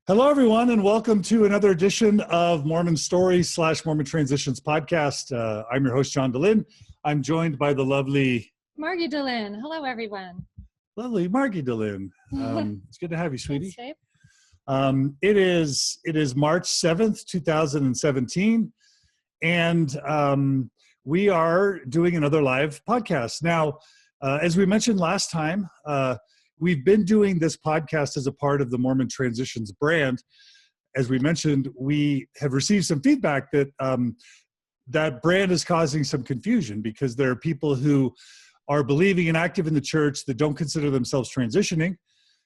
Hello, everyone, and welcome to another edition of Mormon Stories / Mormon Transitions podcast. I'm your host, John Dehlin. I'm joined by the lovely Margi Dehlin. Hello, everyone. Lovely Margi Dehlin. It's good to have you, sweetie. Thanks, It is March 7th, 2017, and we are doing another live podcast. Now, as we mentioned last time, we've been doing this podcast as a part of the Mormon Transitions brand. As we mentioned, we have received some feedback that that brand is causing some confusion because there are people who are believing and active in the church that don't consider themselves transitioning,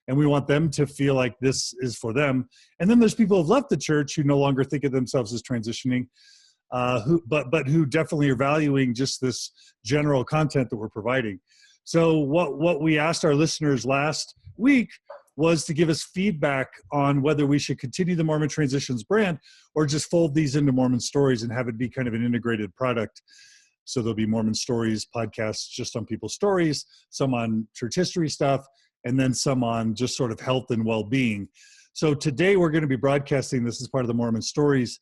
and we want them to feel like this is for them. And then there's people who've left the church who no longer think of themselves as transitioning, but who definitely are valuing just this general content that we're providing. So what we asked our listeners last week was to give us feedback on whether we should continue the Mormon Transitions brand or just fold these into Mormon Stories and have it be kind of an integrated product. So there'll be Mormon Stories podcasts just on people's stories, some on church history stuff, and then some on just sort of health and well-being. So today we're going to be broadcasting this as part of the Mormon Stories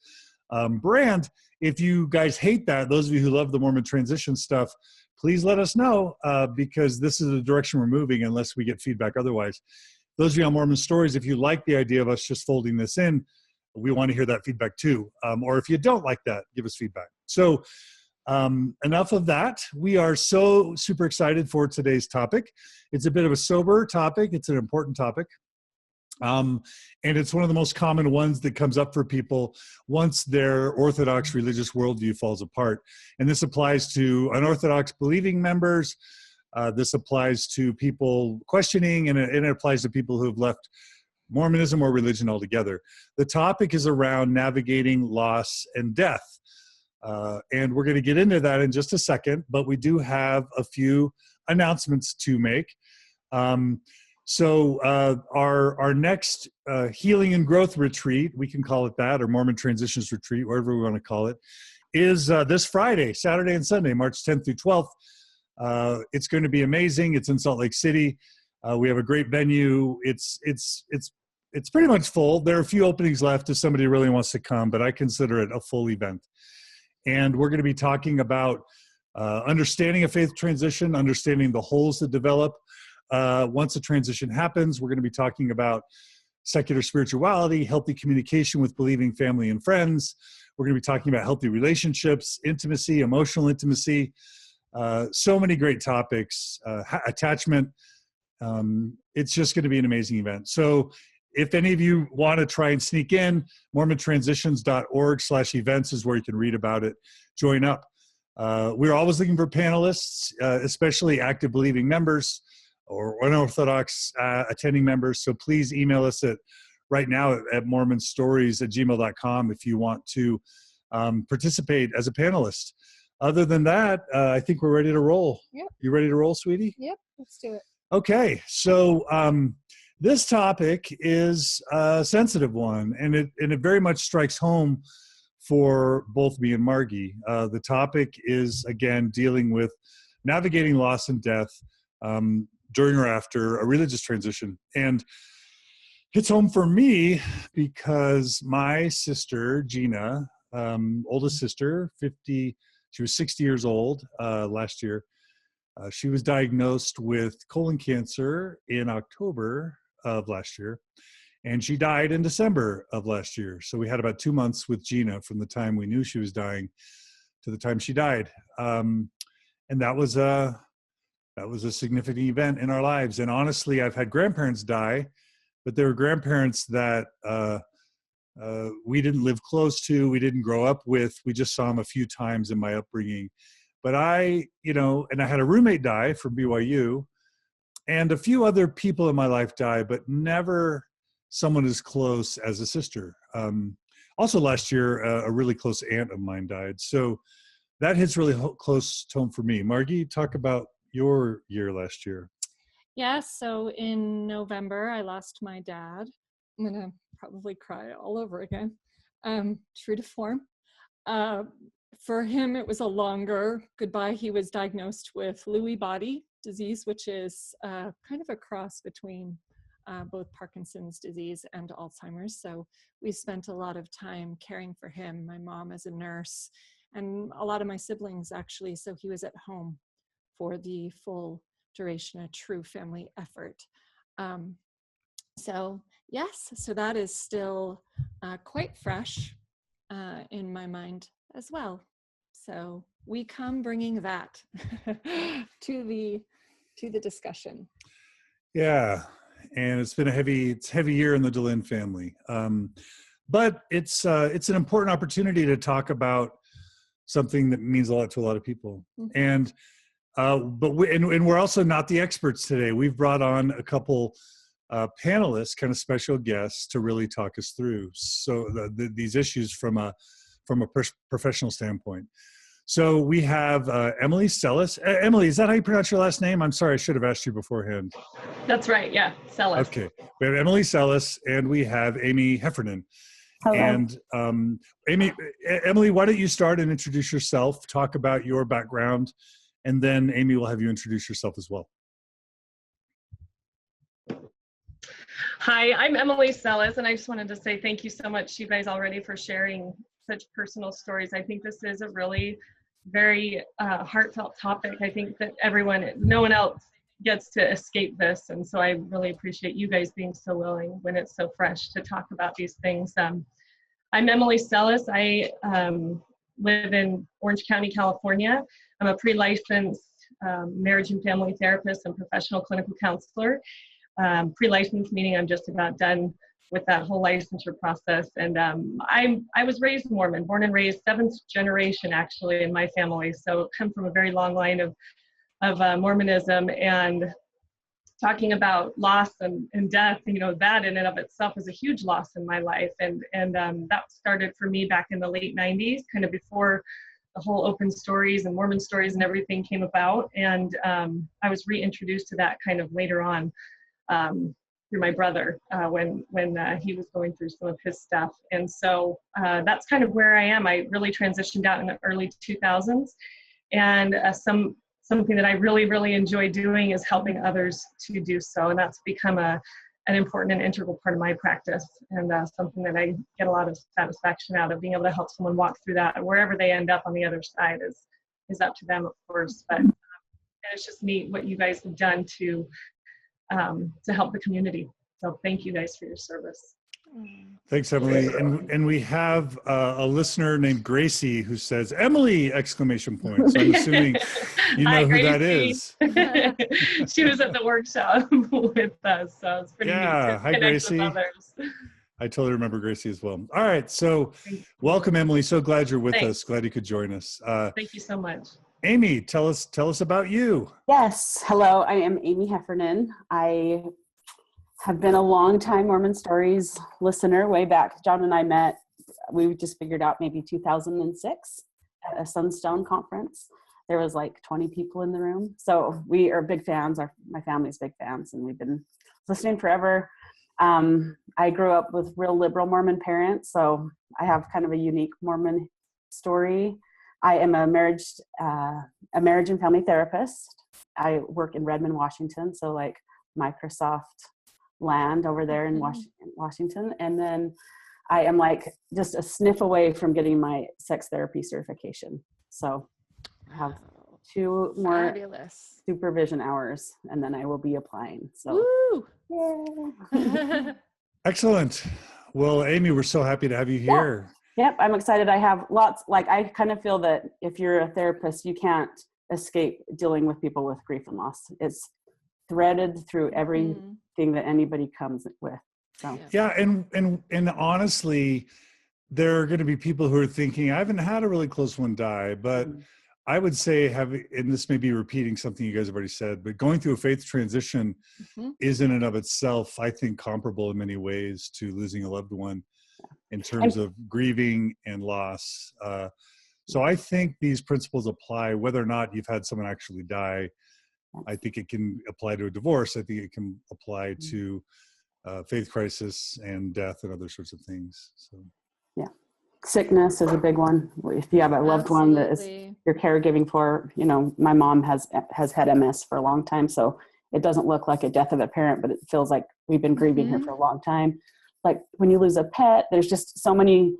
brand. If you guys hate that, those of you who love the Mormon transition stuff, please let us know because this is the direction we're moving unless we get feedback otherwise. Those of you on Mormon Stories, if you like the idea of us just folding this in, we want to hear that feedback too. Or if you don't like that, give us feedback. So enough of that. We are so super excited for today's topic. It's a bit of a sober topic. It's an important topic. And it's one of the most common ones that comes up for people once their Orthodox religious worldview falls apart. And this applies to unorthodox believing members. This applies to people questioning, and it applies to people who have left Mormonism or religion altogether. The topic is around navigating loss and death. And we're going to get into that in just a second, but we do have a few announcements to make. So our next Healing and Growth Retreat, we can call it that, or Mormon Transitions Retreat, whatever we want to call it, is this Friday, Saturday and Sunday, March 10th through 12th. It's going to be amazing. It's in Salt Lake City. We have a great venue. It's pretty much full. There are a few openings left if somebody really wants to come, but I consider it a full event. And we're going to be talking about understanding a faith transition, understanding the holes that develop once a transition happens. We're going to be talking about secular spirituality, healthy communication with believing family and friends. We're going to be talking about healthy relationships, intimacy, emotional intimacy, so many great topics, attachment. It's just going to be an amazing event. So if any of you want to try and sneak in, mormontransitions.org/events is where you can read about it. Join up. We're always looking for panelists, especially active believing members or unorthodox attending members. So please email us right now at mormonstories@gmail.com if you want to participate as a panelist. Other than that, I think we're ready to roll. Yep. You ready to roll, sweetie? Yep, let's do it. Okay, so this topic is a sensitive one, and it very much strikes home for both me and Margi. The topic is, again, dealing with navigating loss and death during or after a religious transition. And it's home for me because my sister, Gina, oldest sister, she was 60 years old last year. She was diagnosed with colon cancer in October of last year, and she died in December of last year. So we had about 2 months with Gina from the time we knew she was dying to the time she died. And that was a significant event in our lives. And honestly, I've had grandparents die, but they were grandparents that we didn't live close to, we didn't grow up with. We just saw them a few times in my upbringing. But and I had a roommate die from BYU, and a few other people in my life die, but never someone as close as a sister. Also last year, a really close aunt of mine died. So that hits really close to home for me. Margi, talk about your year last year. Yeah, so in November, I lost my dad. I'm going to probably cry all over again, true to form. For him, it was a longer goodbye. He was diagnosed with Lewy body disease, which is kind of a cross between both Parkinson's disease and Alzheimer's. So we spent a lot of time caring for him, my mom as a nurse, and a lot of my siblings actually. So he was at home for the full duration, a true family effort. So yes, so that is still quite fresh in my mind as well. So we come bringing that to the discussion. Yeah, and it's been a heavy year in the Dehlin family, but it's an important opportunity to talk about something that means a lot to a lot of people. Mm-hmm. And but we're also not the experts today. We've brought on a couple panelists, kind of special guests, to really talk us through these issues from a professional standpoint. So we have Emily Celis. Emily, is that how you pronounce your last name? I'm sorry, I should have asked you beforehand. That's right, yeah, Celis. Okay, we have Emily Celis, and we have Aimee Heffernan. Hello. And Emily, why don't you start and introduce yourself, talk about your background, and then Aimee will have you introduce yourself as well. Hi, I'm Emily Celis, and I just wanted to say thank you so much, you guys, already for sharing such personal stories. I think this is a really very heartfelt topic. I think that no one else gets to escape this, and so I really appreciate you guys being so willing when it's so fresh to talk about these things. I'm Emily Celis. I live in Orange County, California. I'm a pre-licensed marriage and family therapist and professional clinical counselor. Pre-licensed meaning I'm just about done with that whole licensure process. And I was raised Mormon, born and raised, 7th generation actually in my family. So come from a very long line of Mormonism, and talking about loss and death, that in and of itself was a huge loss in my life. And that started for me back in the late 90s, kind of before the whole open stories and Mormon stories and everything came about. And I was reintroduced to that kind of later on through my brother when he was going through some of his stuff. And so that's kind of where I am. I really transitioned out in the early 2000s. And something that I really, really enjoy doing is helping others to do so. And that's become an important and integral part of my practice, and something that I get a lot of satisfaction out of, being able to help someone walk through that. Wherever they end up on the other side is up to them, of course. But it's just neat what you guys have done to help the community. So thank you guys for your service. Thanks, Emily. And we have a listener named Gracie who says, Emily, exclamation point. So I'm assuming you know who that is. She was at the workshop with us, so it's pretty neat to hi, connect Gracie. with others. I totally remember Gracie as well. All right, so welcome, Emily. So glad you're with us. Glad you could join us. Thank you so much. Aimee, tell us about you. Yes. Hello, I am Aimee Heffernan. I have been a long time Mormon Stories listener. Way back, John and I met, we just figured out maybe 2006 at a Sunstone conference. There was like 20 people in the room. So we are big fans. My family's big fans, and we've been listening forever. I grew up with real liberal Mormon parents, so I have kind of a unique Mormon story. I am a marriage and family therapist. I work in Redmond, Washington, so like Microsoft land over there in Washington. And then I am like just a sniff away from getting my sex therapy certification. So I have 2 more Fabulous supervision hours, and then I will be applying. So woo! Yeah. Excellent. Well, Aimee, we're so happy to have you here. Yeah. Yep, I'm excited. I have lots, I kind of feel that if you're a therapist, you can't escape dealing with people with grief and loss. It's threaded through everything that anybody comes with. So Yeah, and honestly, there are going to be people who are thinking, I haven't had a really close one die, but I would say and this may be repeating something you guys have already said, but going through a faith transition is in and of itself, I think, comparable in many ways to losing a loved one in terms of grieving and loss. So I think these principles apply whether or not you've had someone actually die. I think it can apply to a divorce. I think it can apply to faith crisis and death and other sorts of things. So yeah, sickness is a big one. If you have a loved one that is you're caregiving for, my mom has had MS for a long time, so it doesn't look like a death of a parent, but it feels like we've been grieving her for a long time. Like when you lose a pet, there's just so many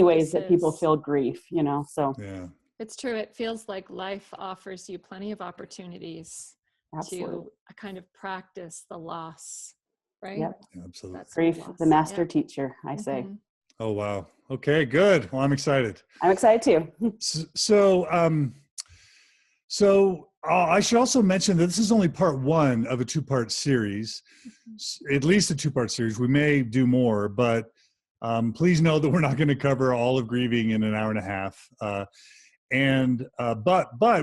ways that people feel grief, you know, so. Yeah. It's true. It feels like life offers you plenty of opportunities to kind of practice the loss, right? Yep. Yeah, absolutely. That's Grief, the master teacher, I say. Oh, wow. Okay, good. Well, I'm excited. I'm excited too. So I should also mention that this is only part one of a two-part series, at least a two-part series. We may do more, but please know that we're not going to cover all of grieving in an hour and a half. But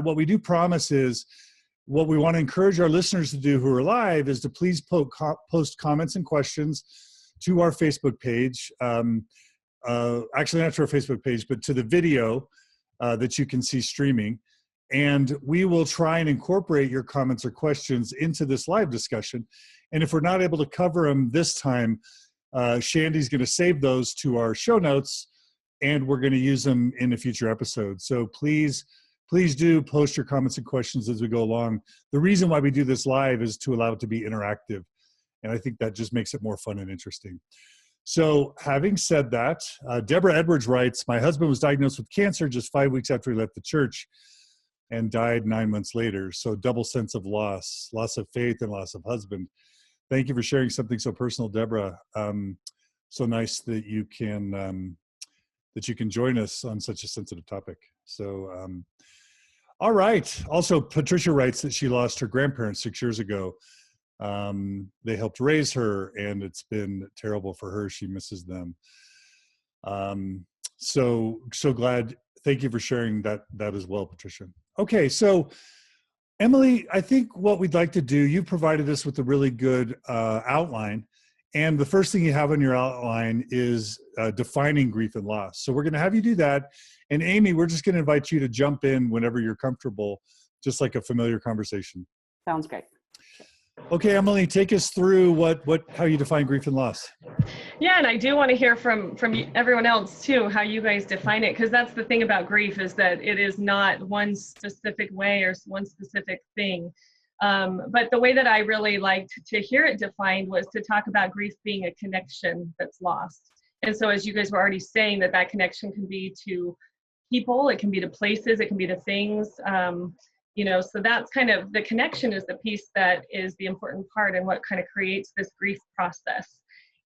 what we do promise is, what we want to encourage our listeners to do who are live is to please post comments and questions to our Facebook page. Actually, not to our Facebook page, but to the video that you can see streaming. And we will try and incorporate your comments or questions into this live discussion. And if we're not able to cover them this time, Shandy's going to save those to our show notes, and we're going to use them in a future episode. So please do post your comments and questions as we go along. The reason why we do this live is to allow it to be interactive. And I think that just makes it more fun and interesting. So having said that, Deborah Edwards writes, my husband was diagnosed with cancer just 5 weeks after he left the church and died 9 months later. So double sense of loss of faith and loss of husband. Thank you for sharing something so personal, Deborah. So nice that you can join us on such a sensitive topic. So, all right. Also, Patricia writes that she lost her grandparents 6 years ago. They helped raise her, and it's been terrible for her. She misses them. So glad. Thank you for sharing that as well, Patricia. Okay, so Emily, I think what we'd like to do, you provided us with a really good outline. And the first thing you have on your outline is defining grief and loss. So we're going to have you do that. And Aimee, we're just going to invite you to jump in whenever you're comfortable, just like a familiar conversation. Sounds great. Okay, Emily, take us through how you define grief and loss. Yeah, and I do want to hear from everyone else too, how you guys define it, because that's the thing about grief, is that it is not one specific way or one specific thing. But the way that I really liked to hear it defined was to talk about grief being a connection that's lost. And so as you guys were already saying, that connection can be to people, it can be to places, it can be to things. So that's kind of, the connection is the piece that is the important part and what kind of creates this grief process.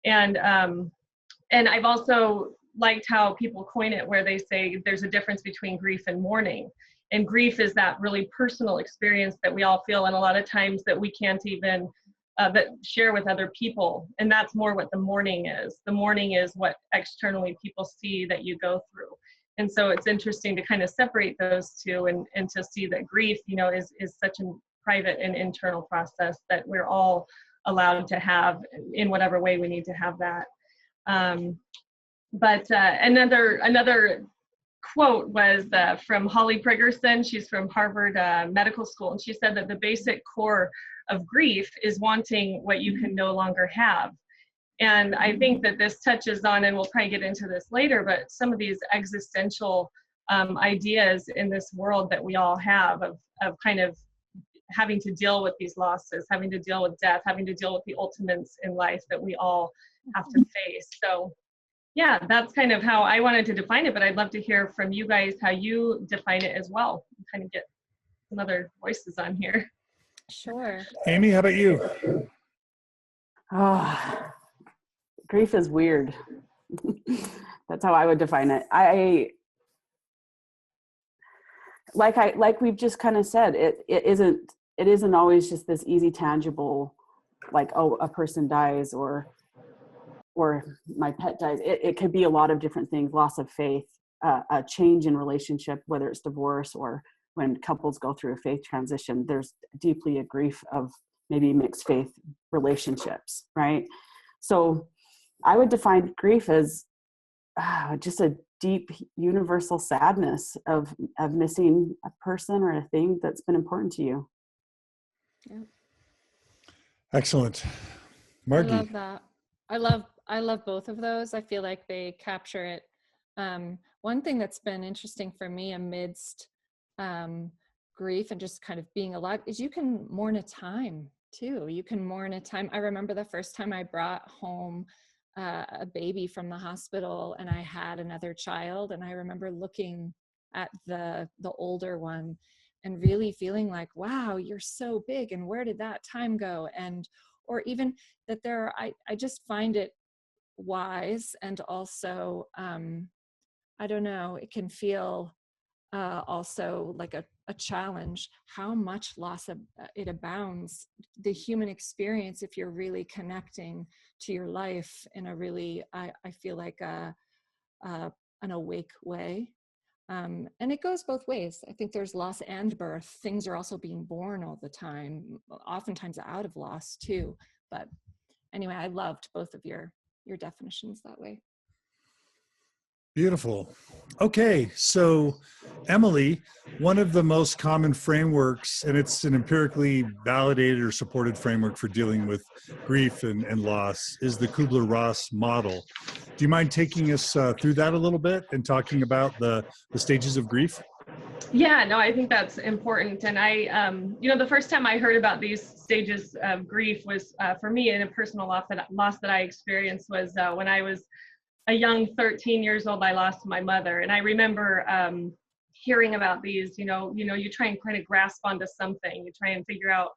And I've also liked how people coin it, where they say there's a difference between grief and mourning. And grief is that really personal experience that we all feel, and a lot of times that we can't even share with other people. And that's more what the mourning is. The mourning is what externally people see that you go through. And so it's interesting to kind of separate those two and to see that grief, is such a private and internal process that we're all allowed to have in whatever way we need to have that. But another quote was from Holly Priggerson. She's from Harvard Medical School, and she said that the basic core of grief is wanting what you can no longer have. And I think that this touches on, and we'll probably get into this later, but some of these existential ideas in this world that we all have of kind of having to deal with these losses, having to deal with death, having to deal with the ultimates in life that we all have to face. So yeah, that's kind of how I wanted to define it, but I'd love to hear from you guys how you define it as well, and kind of get some other voices on here. Sure. Aimee, how about you? Grief is weird. That's how I would define it. Like we've just kind of said, it isn't always just this easy, tangible, like, oh, a person dies or my pet dies. It could be a lot of different things: loss of faith, a change in relationship, whether it's divorce or when couples go through a faith transition. There's deeply a grief of maybe mixed faith relationships, right? So I would define grief as just a deep universal sadness of missing a person or a thing that's been important to you. Yeah. Excellent. Margi. I love that. I love both of those. I feel like they capture it. One thing that's been interesting for me amidst grief and just kind of being alive is you can mourn a time too. You can mourn a time. I remember the first time I brought home a baby from the hospital, and I had another child, and I remember looking at the older one and really feeling like, wow, you're so big, and where did that time go? And or even that I just find it wise, and also I don't know, it can feel also like a challenge, how much loss it abounds, the human experience, if you're really connecting to your life in a really, I feel like an awake way. And it goes both ways. I think there's loss and birth. Things are also being born all the time, oftentimes out of loss too. But anyway, I loved both of your definitions that way. Beautiful. Okay, so Emily, one of the most common frameworks, and it's an empirically validated or supported framework for dealing with grief and loss, is the Kubler-Ross model. Do you mind taking us through that a little bit and talking about the stages of grief? Yeah, no, I think that's important. And I, the first time I heard about these stages of grief was for me in a personal loss that I experienced was when I was a young 13 years old. I lost my mother, and I remember hearing about these. You try and kind of grasp onto something. You try and figure out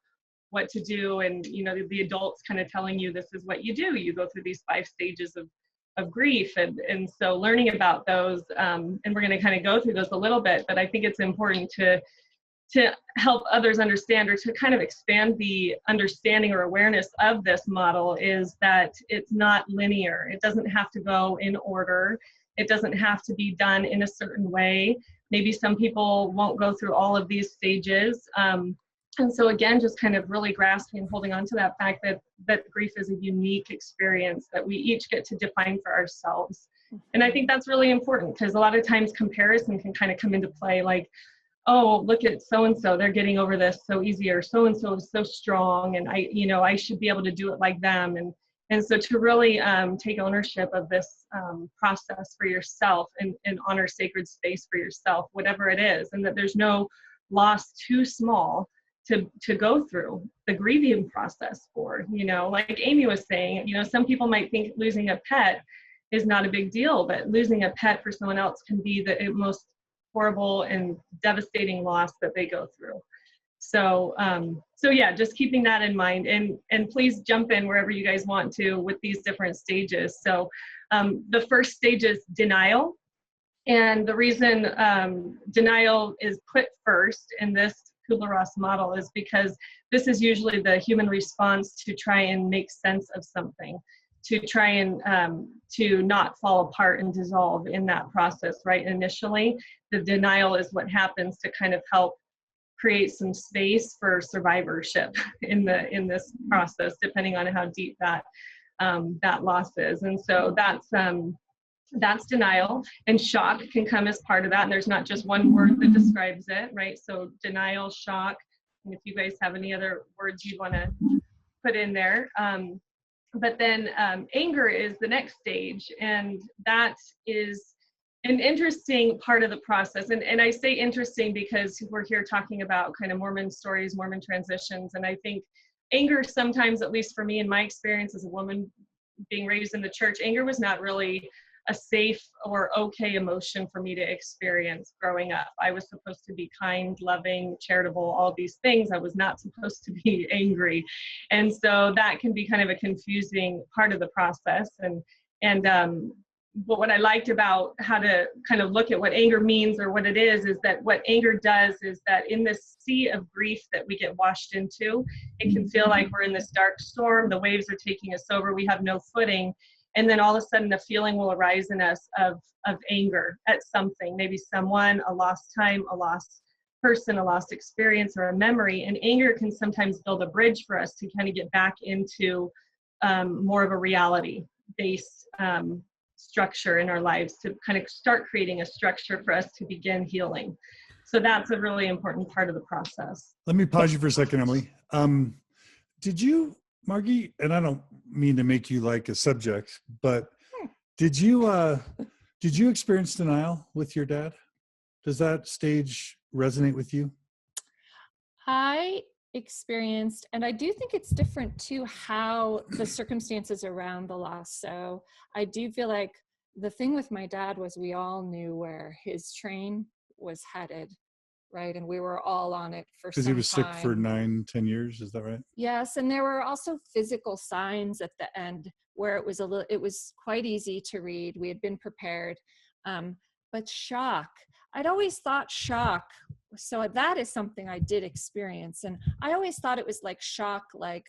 what to do, and the adults kind of telling you this is what you do. You go through these 5 stages of grief, and so learning about those, and we're going to kind of go through those a little bit. But I think it's important to help others understand, or to kind of expand the understanding or awareness of this model, is that it's not linear. It doesn't have to go in order. It doesn't have to be done in a certain way. Maybe some people won't go through all of these stages. And so again, just kind of really grasping and holding on to that fact that grief is a unique experience that we each get to define for ourselves. And I think that's really important, because a lot of times comparison can kind of come into play, like, oh, look at so-and-so, they're getting over this so easy, or so-and-so is so strong, and I should be able to do it like them. And so to really take ownership of this process for yourself, and honor sacred space for yourself, whatever it is, and that there's no loss too small to go through the grieving process for, like Amy was saying, some people might think losing a pet is not a big deal, but losing a pet for someone else can be the most horrible and devastating loss that they go through. So yeah, just keeping that in mind, and please jump in wherever you guys want to with these different stages. So the first stage is denial. And the reason denial is put first in this Kubler-Ross model is because this is usually the human response to try and make sense of something, to try and to not fall apart and dissolve in that process, right? Initially, the denial is what happens to kind of help create some space for survivorship in this process, depending on how deep that loss is. And so that's denial, and shock can come as part of that. And there's not just one word that describes it, right? So denial, shock, and if you guys have any other words you'd want to put in there. But then anger is the next stage, and that is an interesting part of the process. And I say interesting because we're here talking about kind of Mormon stories, Mormon transitions, and I think anger sometimes, at least for me in my experience as a woman being raised in the church, anger was not really a safe or okay emotion for me to experience growing up. I was supposed to be kind, loving, charitable, all these things. I was not supposed to be angry. And so that can be kind of a confusing part of the process. But what I liked about how to kind of look at what anger means, or what it is that what anger does is that in this sea of grief that we get washed into, it can feel like we're in this dark storm. The waves are taking us over. We have no footing. And then all of a sudden a feeling will arise in us of anger at something, maybe someone, a lost time, a lost person, a lost experience, or a memory. And anger can sometimes build a bridge for us to kind of get back into more of a reality-based structure in our lives, to kind of start creating a structure for us to begin healing. So that's a really important part of the process. Let me pause you for a second, Emily. Did you, Margi, and I don't mean to make you like a subject, but did you experience denial with your dad? Does that stage resonate with you? I experienced, and I do think it's different too, how the circumstances around the loss. So I do feel like the thing with my dad was we all knew where his train was headed, right? And we were all on it for some Because he was time. sick for 9-10 years, is that right? Yes, and there were also physical signs at the end where it was quite easy to read. We had been prepared, but shock. I'd always thought shock. So that is something I did experience, and I always thought it was like shock, like,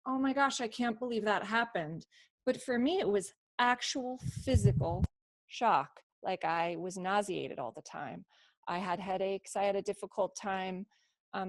oh my gosh, I can't believe that happened. But for me, it was actual physical shock. Like I was nauseated all the time. I had headaches. I had a difficult time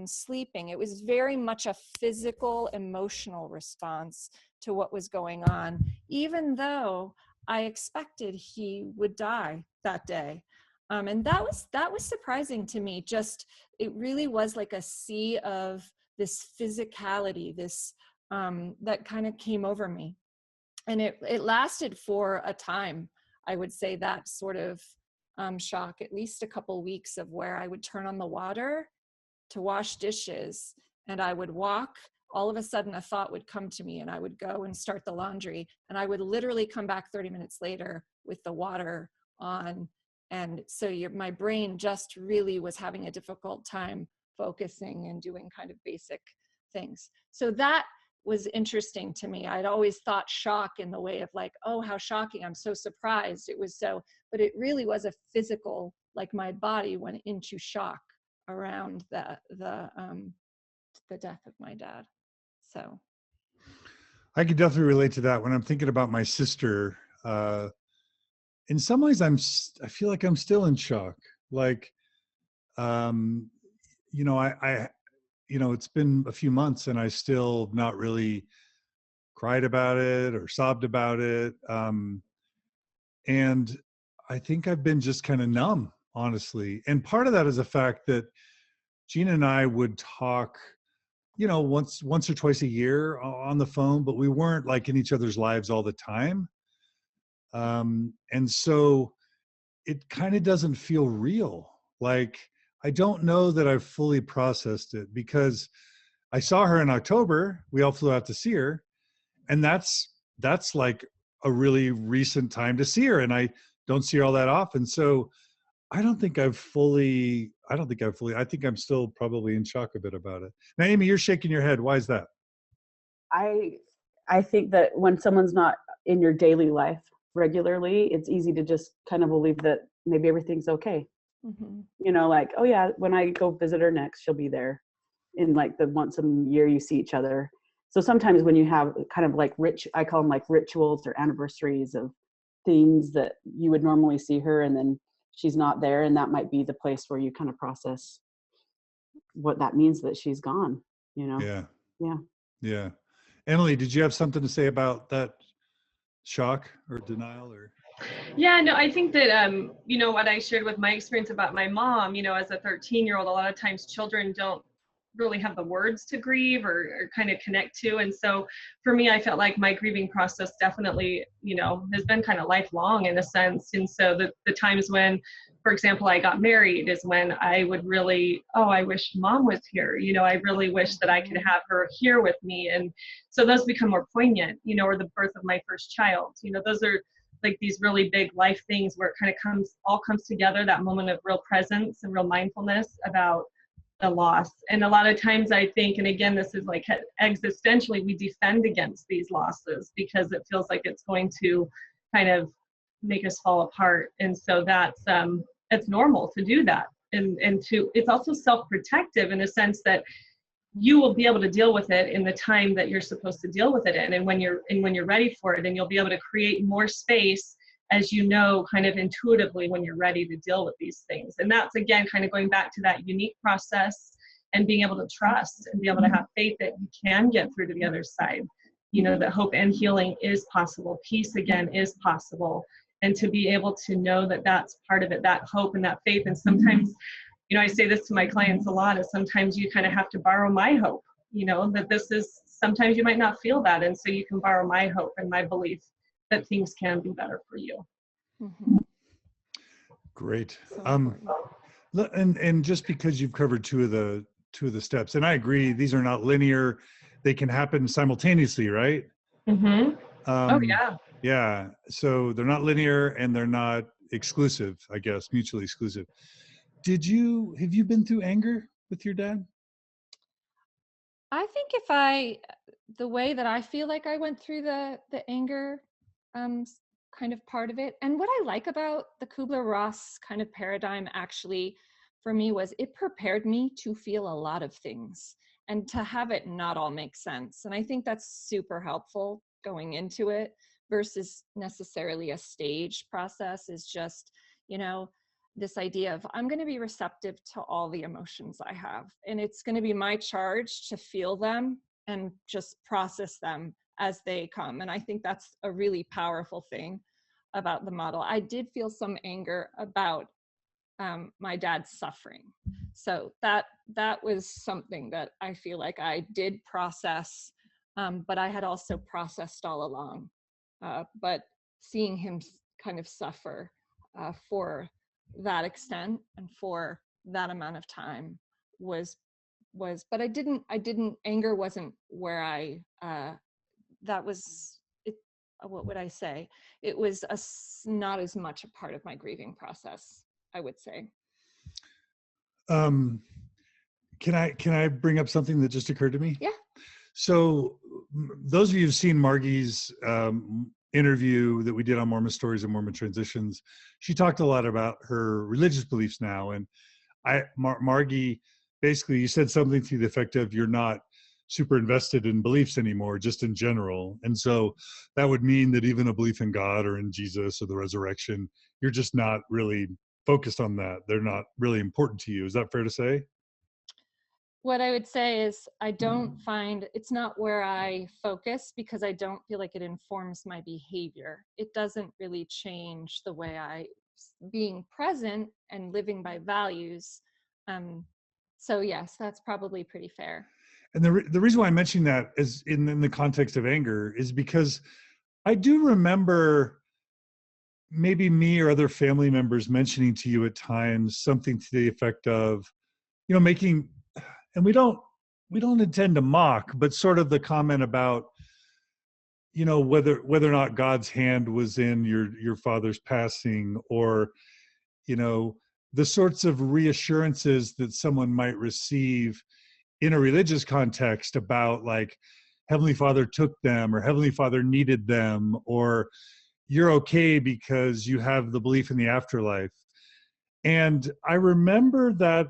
sleeping. It was very much a physical, emotional response to what was going on, even though I expected he would die that day. And that was surprising to me. Just, it really was like a sea of this physicality, this that kind of came over me. And it lasted for a time. I would say that sort of shock, at least a couple weeks, of where I would turn on the water to wash dishes and I would walk. All of a sudden a thought would come to me and I would go and start the laundry, and I would literally come back 30 minutes later with the water on. And so my brain just really was having a difficult time focusing and doing kind of basic things. So that was interesting to me. I'd always thought shock in the way of like, oh, how shocking, I'm so surprised. It was so, but it really was a physical, like my body went into shock around the death of my dad. So I could definitely relate to that when I'm thinking about my sister. In some ways, I feel like I'm still in shock. Like, you know, it's been a few months and I still not really cried about it or sobbed about it. And I think I've been just kind of numb, honestly. And part of that is the fact that Gina and I would talk, once or twice a year on the phone, but we weren't like in each other's lives all the time. And so it kind of doesn't feel real. Like, I don't know that I've fully processed it, because I saw her in October. We all flew out to see her. And that's like a really recent time to see her. And I don't see her all that often. So I think I'm still probably in shock a bit about it. Now, Aimee, you're shaking your head. Why is that? I think that when someone's not in your daily life regularly, it's easy to just kind of believe that maybe everything's okay. Mm-hmm. Like, oh yeah, when I go visit her next, she'll be there. In like the once a year you see each other. So sometimes when you have kind of like I call them like rituals or anniversaries of things that you would normally see her, and then she's not there, and that might be the place where you kind of process what that means, that she's gone, Yeah. Emily, did you have something to say about that shock or denial? Or Yeah, no, I think that what I shared with my experience about my mom, as a 13-year-old, a lot of times children don't really have the words to grieve or kind of connect to. And so for me, I felt like my grieving process definitely, has been kind of lifelong in a sense. And so the times when, for example, I got married is when I would really, I wish mom was here. I really wish that I could have her here with me. And so those become more poignant, or the birth of my first child. Those are like these really big life things where it kind of all comes together, that moment of real presence and real mindfulness about the loss. And a lot of times I think, and again, this is like existentially, we defend against these losses because it feels like it's going to kind of make us fall apart. And so that's it's normal to do that. And it's also self-protective in the sense that you will be able to deal with it in the time that you're supposed to deal with it in, and when you're ready for it, and you'll be able to create more space, as kind of intuitively when you're ready to deal with these things. And that's, again, kind of going back to that unique process and being able to trust and be able to have faith that you can get through to the other side, that hope and healing is possible. Peace, again, is possible. And to be able to know that that's part of it, that hope and that faith. And sometimes, I say this to my clients a lot, is sometimes you kind of have to borrow my hope, that sometimes you might not feel that. And so you can borrow my hope and my belief that things can be better for you. Mm-hmm. Great. And just because you've covered two of the two of the steps. And I agree, these are not linear. They can happen simultaneously, right? Mm-hmm. Oh, yeah. Yeah. So they're not linear and they're not exclusive, I guess, mutually exclusive. Have you been through anger with your dad? I think the way that I feel like I went through the anger kind of part of it, and what I like about the Kubler-Ross kind of paradigm actually for me was it prepared me to feel a lot of things and to have it not all make sense. And I think that's super helpful going into it versus necessarily a staged process is just, this idea of I'm going to be receptive to all the emotions I have. And it's going to be my charge to feel them and just process them as they come. And I think that's a really powerful thing about the model. I did feel some anger about my dad's suffering. So that was something that I feel like I did process, but I had also processed all along. But seeing him kind of suffer for that extent and for that amount of time was but I didn't anger wasn't where that was it. What would I say? It was not as much a part of my grieving process, I would say. Can I bring up something that just occurred to me? Yeah. So those of you who've seen Margi's interview that we did on Mormon Stories and Mormon Transitions, she talked a lot about her religious beliefs now. And Margi, basically, you said something to the effect of you're not super invested in beliefs anymore, just in general. And so that would mean that even a belief in God or in Jesus or the resurrection, you're just not really focused on that. They're not really important to you. Is that fair to say? What I would say is I don't find it's not where I focus because I don't feel like it informs my behavior. It doesn't really change the way being present and living by values. So yes, that's probably pretty fair. And the reason why I'm mentioning that is in the context of anger is because I do remember maybe me or other family members mentioning to you at times something to the effect of, making, and we don't intend to mock, but sort of the comment about, whether or not God's hand was in your father's passing, or, the sorts of reassurances that someone might receive in a religious context about, like, Heavenly Father took them, or Heavenly Father needed them, or you're okay because you have the belief in the afterlife. And I remember that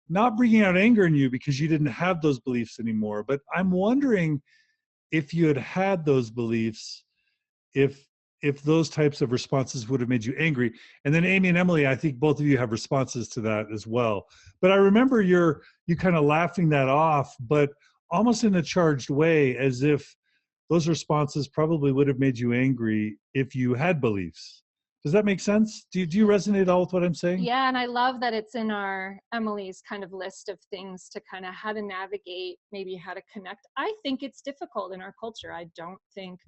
not bringing out anger in you because you didn't have those beliefs anymore. But I'm wondering if you had those beliefs, if those types of responses would have made you angry. And then Amy and Emily, I think both of you have responses to that as well. But I remember you kind of laughing that off, but almost in a charged way, as if those responses probably would have made you angry if you had beliefs. Does that make sense? Do you resonate at all with what I'm saying? Yeah, and I love that it's in Emily's kind of list of things to kind of how to navigate, maybe how to connect. I think it's difficult in our culture. I don't think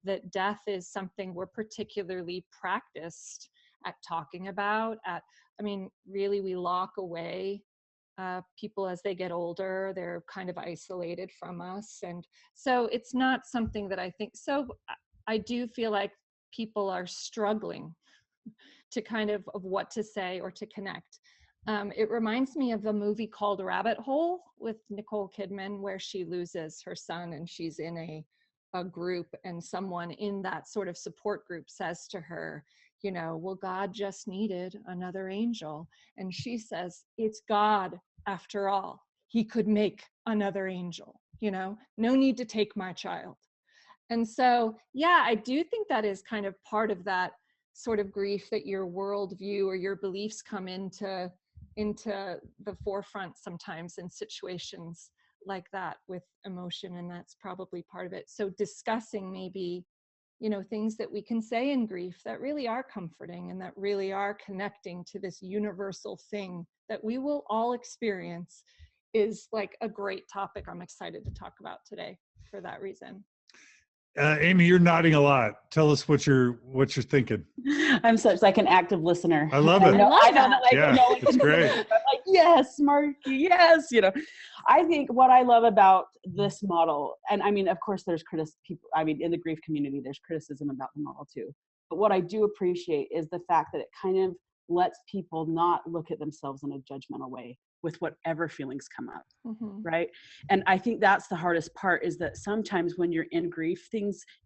that death is something we're particularly practiced at talking about. Really, we lock away people as they get older. They're kind of isolated from us. And so it's not something that I think. So I do feel like people are struggling to kind of what to say or to connect. It reminds me of a movie called Rabbit Hole with Nicole Kidman, where she loses her son and she's in a group, and someone in that sort of support group says to her, well, God just needed another angel. And she says, it's God after all. He could make another angel, no need to take my child. And so, yeah, I do think that is kind of part of that sort of grief, that your worldview or your beliefs come into the forefront sometimes in situations like that with emotion, and that's probably part of it. So discussing maybe, things that we can say in grief that really are comforting and that really are connecting to this universal thing that we will all experience is like a great topic I'm excited to talk about today for that reason. Amy, you're nodding a lot. Tell us what you're thinking. I'm such like an active listener. I love it. I know that, like, yeah, it's great. I'm like, Yes, Margi, yes. I think what I love about this model, and I mean, of course, there's people. I mean, in the grief community, there's criticism about the model too. But what I do appreciate is the fact that it kind of lets people not look at themselves in a judgmental way with whatever feelings come up, right? And I think that's the hardest part, is that sometimes when you're in grief,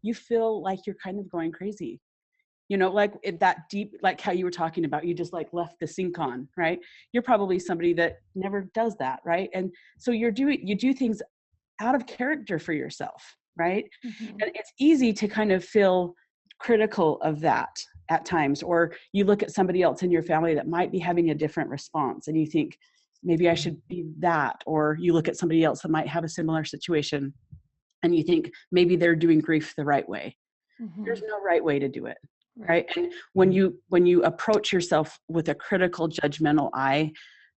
you feel like you're kind of going crazy. Like that deep, like how you were talking about, you just like left the sink on, right? You're probably somebody that never does that, right? And so you do things out of character for yourself, right? And it's easy to kind of feel critical of that at times, or you look at somebody else in your family that might be having a different response and you think, maybe I should be that, or you look at somebody else that might have a similar situation and you think maybe they're doing grief the right way. There's no right way to do it. Right. And when you approach yourself with a critical, judgmental eye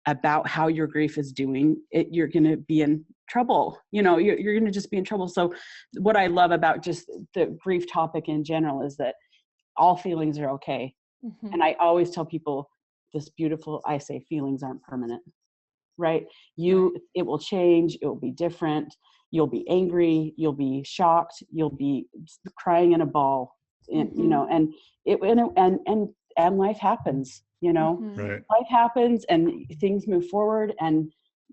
about how your grief is doing, you're going to be in trouble. You're going to just be in trouble. So what I love about just the grief topic in general is that all feelings are okay. And I always tell people this beautiful, I say feelings aren't permanent, right? It will change. It will be different. You'll be angry. You'll be shocked. You'll be crying in a ball. And life happens, Right. Life happens and things move forward. And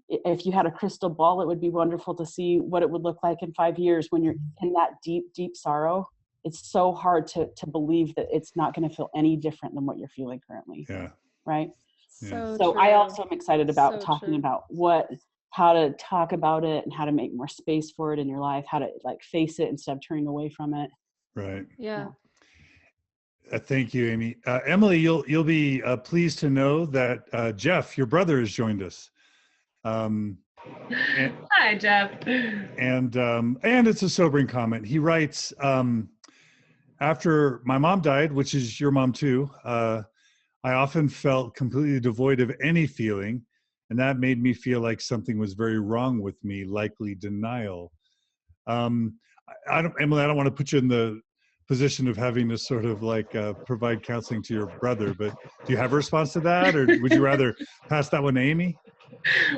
if you had a crystal ball, it would be wonderful to see what it would look like in 5 years when you're in that deep, deep sorrow. It's so hard to believe that it's not going to feel any different than what you're feeling currently. Yeah. Right. So I also am excited about talking true. about how to talk about it and how to make more space for it in your life, how to like face it instead of turning away from it. Right. Yeah. Thank you, Amy. Emily, you'll be pleased to know that Jeff, your brother, has joined us. Hi, Jeff. And it's a sobering comment. He writes, after my mom died, which is your mom too, I often felt completely devoid of any feeling, and that made me feel like something was very wrong with me, likely denial. Emily, I don't want to put you in the position of having to sort of like provide counseling to your brother, but do you have a response to that, or would you rather pass that one to Amy?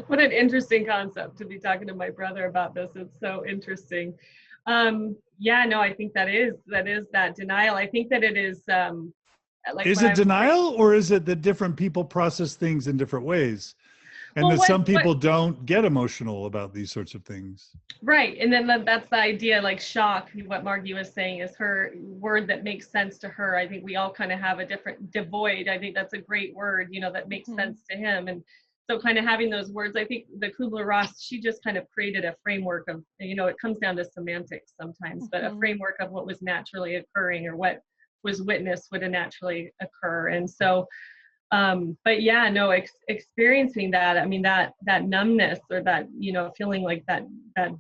What an interesting concept to be talking to my brother about this. It's so interesting. I think that is that denial. I think that it is is it denial, or is it that different people process things in different ways, and that some people don't get emotional about these sorts of things? Right. And then that's the idea, like shock, what Margi was saying is her word that makes sense to her. I think we all kind of have a different devoid. I think that's a great word, that makes sense to him. And so kind of having those words, I think the Kubler-Ross, she just kind of created a framework of, it comes down to semantics sometimes, but a framework of what was naturally occurring or what was witnessed would naturally occur. And so, experiencing that, I mean, that numbness or that, feeling like that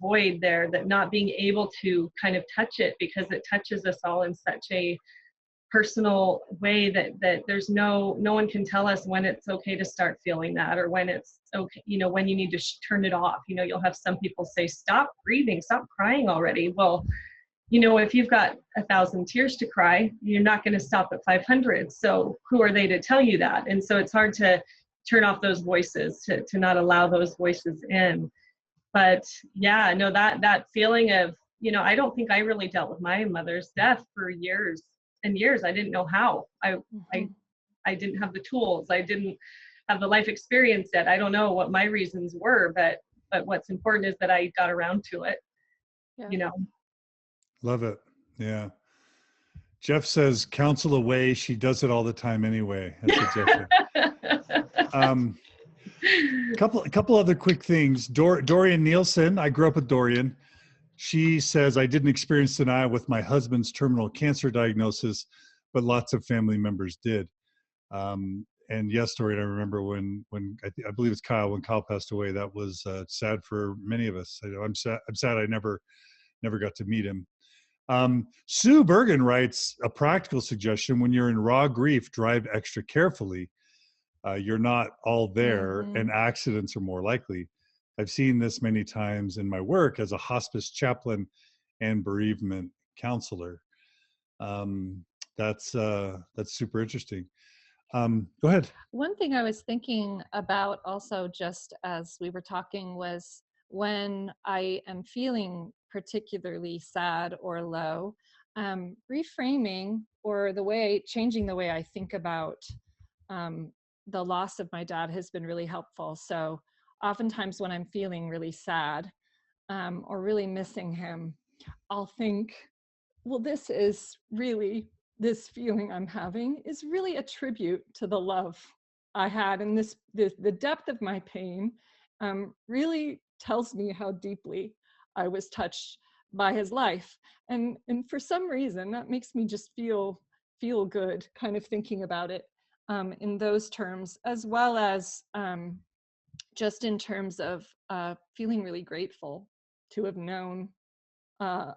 void there, that not being able to kind of touch it because it touches us all in such a personal way that there's no one can tell us when it's okay to start feeling that, or when it's okay, when you need to turn it off. You'll have some people say, stop grieving, stop crying already. Well, if you've got 1,000 tears to cry, you're not going to stop at 500. So who are they to tell you that? And so it's hard to turn off those voices, to not allow those voices in. But that feeling of, I don't think I really dealt with my mother's death for years and years. I didn't know how. I didn't have the tools. I didn't have the life experience yet. I don't know what my reasons were, but what's important is that I got around to it. Counsel Yeah. Jeff says, counsel away. She does it all the time anyway. That's what Jeff said. Couple other quick things. Dorian Nielsen, I grew up with Dorian. She says, I didn't experience denial with my husband's terminal cancer diagnosis, but lots of family members did. And yes, Dorian, I remember when I believe it's Kyle, when Kyle passed away, that was sad for many of us. I'm sad I never got to meet him. Sue Bergen writes a practical suggestion: when you're in raw grief, drive extra carefully. You're not all there, and accidents are more likely. I've seen this many times in my work as a hospice chaplain and bereavement counselor. That's super interesting. Go ahead. One thing I was thinking about also, just as we were talking, was when I am feeling particularly sad or low, reframing or changing the way I think about the loss of my dad has been really helpful. So oftentimes when I'm feeling really sad or really missing him, I'll think, well, this feeling I'm having is really a tribute to the love I had, and the depth of my pain really tells me how deeply I was touched by his life, and for some reason that makes me just feel good, kind of thinking about it in those terms, as well as just in terms of feeling really grateful to have known a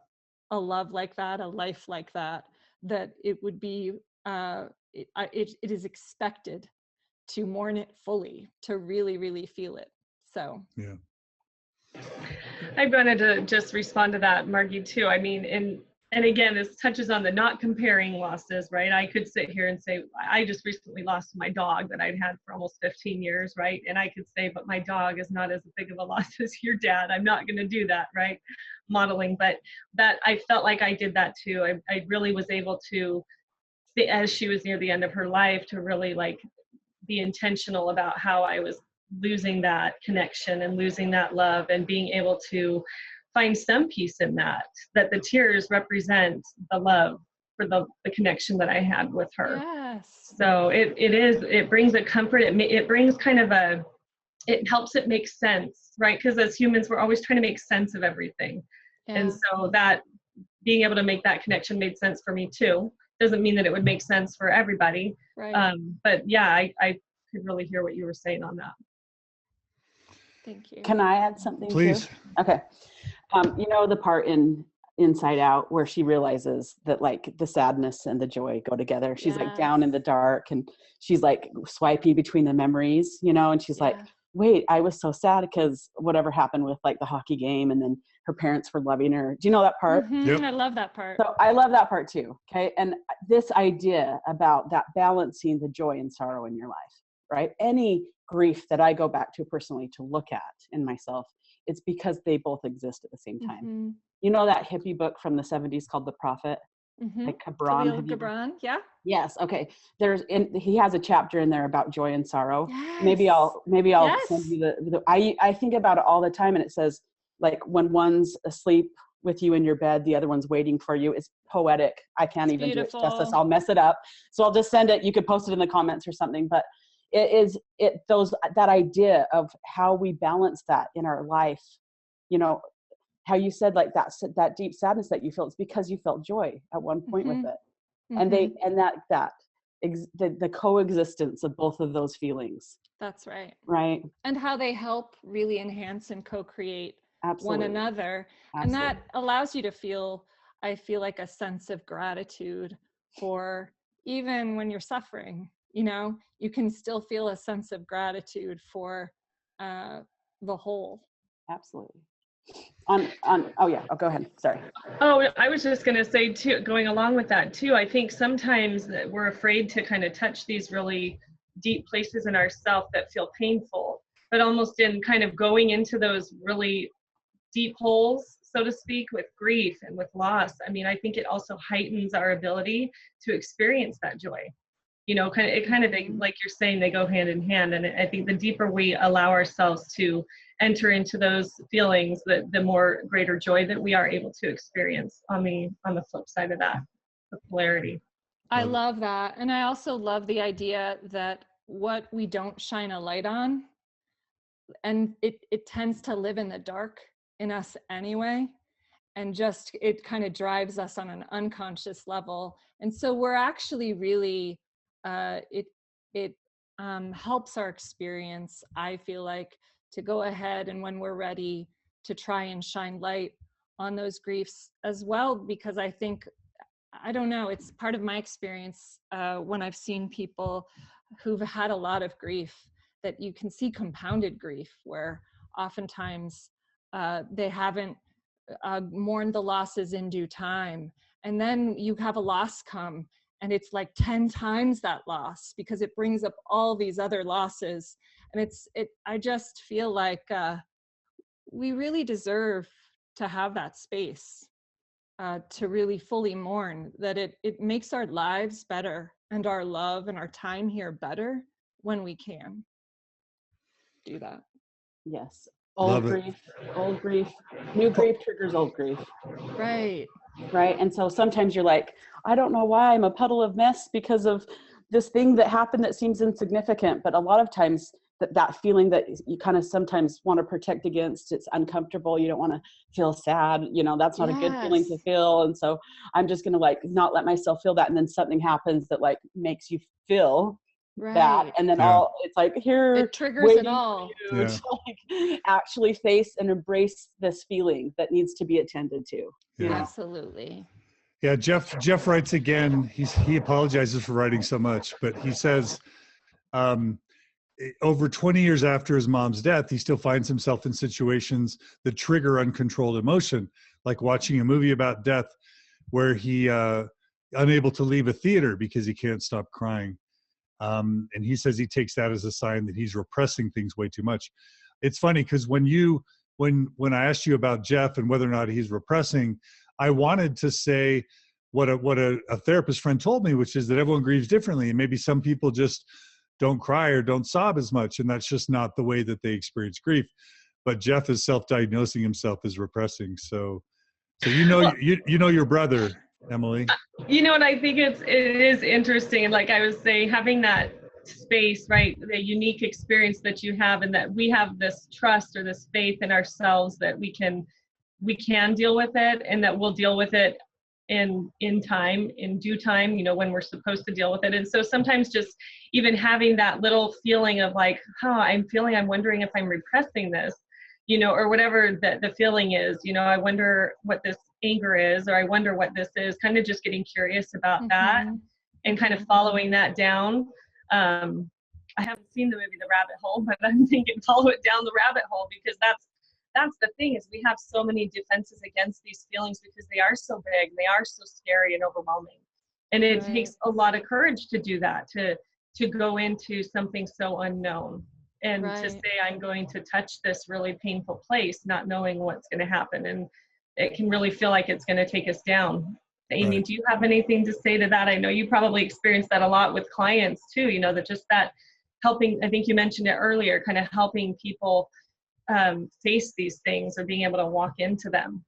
love like that, a life like that, that it would be, it is expected to mourn it fully, to really, really feel it. So. Yeah. I wanted to just respond to that, Margi, too. I mean, and again, this touches on the not comparing losses, right? I could sit here and say, I just recently lost my dog that I'd had for almost 15 years, right? And I could say, but my dog is not as big of a loss as your dad. I'm not going to do that, right? Modeling, but that I felt like I did that too. I really was able to, as she was near the end of her life, to really like be intentional about how I was losing that connection and losing that love, and being able to find some peace in that the tears represent the love for the connection that I had with her. Yes. So it brings a comfort. It brings kind of it helps it make sense, right? Because as humans, we're always trying to make sense of everything. Yeah. And so that being able to make that connection made sense for me too. Doesn't mean that it would make sense for everybody. Right. But yeah, I could really hear what you were saying on that. Thank you. Can I add something? Please. Too? Okay. You know the part in Inside Out where she realizes that like the sadness and the joy go together. She's like down in the dark and she's like swiping between the memories, you know, and she's like, wait, I was so sad because whatever happened with like the hockey game, and then her parents were loving her. Do you know that part? Mm-hmm. Yep. I love that part. So I love that part too. Okay. And this idea about that balancing the joy and sorrow in your life, right? Any grief that I go back to personally to look at in myself, it's because they both exist at the same time. Mm-hmm. You know that hippie book from the 70s called The Prophet? Mm-hmm. Like Gibran. Khalil Gibran, yeah. Yes. Okay. He has a chapter in there about joy and sorrow. Yes. Maybe I'll yes. send you the I think about it all the time, and it says like when one's asleep with you in your bed, the other one's waiting for you. It's poetic. I can't even beautiful. do it justice. I'll mess it up. So I'll just send it. You could post it in the comments or something, but that idea of how we balance that in our life, you know, how you said like that deep sadness that you felt, it's because you felt joy at one point with it. Mm-hmm. And the coexistence of both of those feelings. That's right. Right. And how they help really enhance and co-create Absolutely. one another. Absolutely. And that allows you to feel, I feel like, a sense of gratitude for, even when you're suffering, you know, you can still feel a sense of gratitude for the whole. Absolutely. Oh yeah. Oh, go ahead. Sorry. Oh, I was just going to say too, going along with that too, I think sometimes that we're afraid to kind of touch these really deep places in ourselves that feel painful, but almost in kind of going into those really deep holes, so to speak, with grief and with loss. I mean, I think it also heightens our ability to experience that joy. You know, like you're saying, they go hand in hand. And I think the deeper we allow ourselves to enter into those feelings, the more greater joy that we are able to experience on the flip side of that, the polarity. I love that. And I also love the idea that what we don't shine a light on, and it tends to live in the dark in us anyway, and just it kind of drives us on an unconscious level. And so we're actually really it helps our experience, I feel like, to go ahead and when we're ready to try and shine light on those griefs as well, because I think, I don't know, it's part of my experience when I've seen people who've had a lot of grief, that you can see compounded grief where oftentimes they haven't mourned the losses in due time, and then you have a loss come and it's like 10 times that loss because it brings up all these other losses. And I just feel like we really deserve to have that space to really fully mourn, that it makes our lives better and our love and our time here better when we can do that. Yes. Love Old it. grief, old grief, new grief triggers old grief. Right. Right. And so sometimes you're like, I don't know why I'm a puddle of mess because of this thing that happened that seems insignificant. But a lot of times that feeling that you kind of sometimes want to protect against, it's uncomfortable. You don't want to feel sad. You know, that's not a good feeling to feel. And so I'm just going to like not let myself feel that. And then something happens that like makes you feel that. And then it's like, here, it triggers it all. To like actually face and embrace this feeling that needs to be attended to. You know? Absolutely. Yeah, Jeff writes again. He apologizes for writing so much, but he says, over 20 years after his mom's death, he still finds himself in situations that trigger uncontrolled emotion, like watching a movie about death where he unable to leave a theater because he can't stop crying. And he says he takes that as a sign that he's repressing things way too much. It's funny because when I asked you about Jeff and whether or not he's repressing, I wanted to say what a therapist friend told me, which is that everyone grieves differently, and maybe some people just don't cry or don't sob as much, and that's just not the way that they experience grief. But Jeff is self-diagnosing himself as repressing. So you know your brother, Emily. You know what, I think it is interesting. Like I was saying, having that space, right? The unique experience that you have, and that we have this trust or this faith in ourselves that we can deal with it, and that we'll deal with it in time, in due time, you know, when we're supposed to deal with it. And so sometimes just even having that little feeling of like, I'm wondering if I'm repressing this, you know, or whatever the feeling is, you know, I wonder what this anger is, or I wonder what this is, kind of just getting curious about that and kind of following that down. I haven't seen the movie The Rabbit Hole, but I'm thinking follow it down the rabbit hole, because that's the thing, is we have so many defenses against these feelings because they are so big, they are so scary and overwhelming. And it takes a lot of courage to do that, to go into something so unknown and to say, I'm going to touch this really painful place, not knowing what's going to happen. And it can really feel like it's going to take us down. Amy, do you have anything to say to that? I know you probably experience that a lot with clients too, you know, that helping, I think you mentioned it earlier, kind of helping people face these things or being able to walk into them.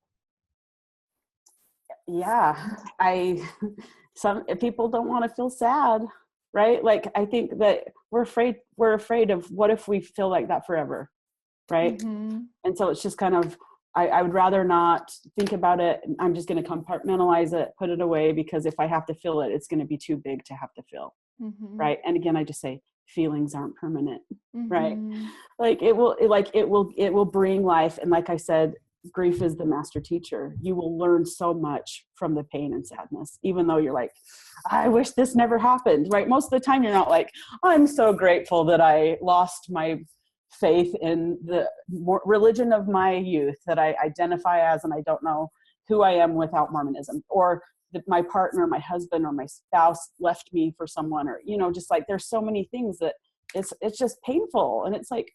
Some people don't want to feel sad, right? Like I think that we're afraid of what if we feel like that forever, right? And so it's just kind of, I would rather not think about it. I'm just going to compartmentalize it, put it away, because if I have to feel it, it's going to be too big to have to feel, right? And again, I just say feelings aren't permanent, right? Like it will bring life. And like I said, grief is the master teacher. You will learn so much from the pain and sadness, even though you're like, I wish this never happened, right? Most of the time you're not like, I'm so grateful that I lost my faith in the religion of my youth that I identify as, and I don't know who I am without Mormonism, or that my partner, my husband, or my spouse left me for someone, or, you know, just like there's so many things that it's just painful. And it's like,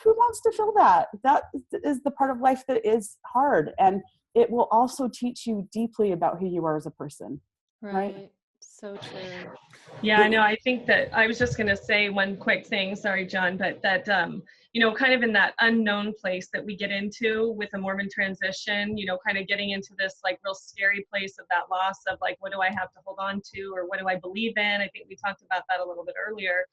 who wants to feel that? That is the part of life that is hard. And it will also teach you deeply about who you are as a person. Right? So true. Yeah, I know. I think that I was just going to say one quick thing. Sorry, John, but that, you know, kind of in that unknown place that we get into with the Mormon transition, you know, kind of getting into this like real scary place of that loss of like, what do I have to hold on to, or what do I believe in? I think we talked about that a little bit earlier.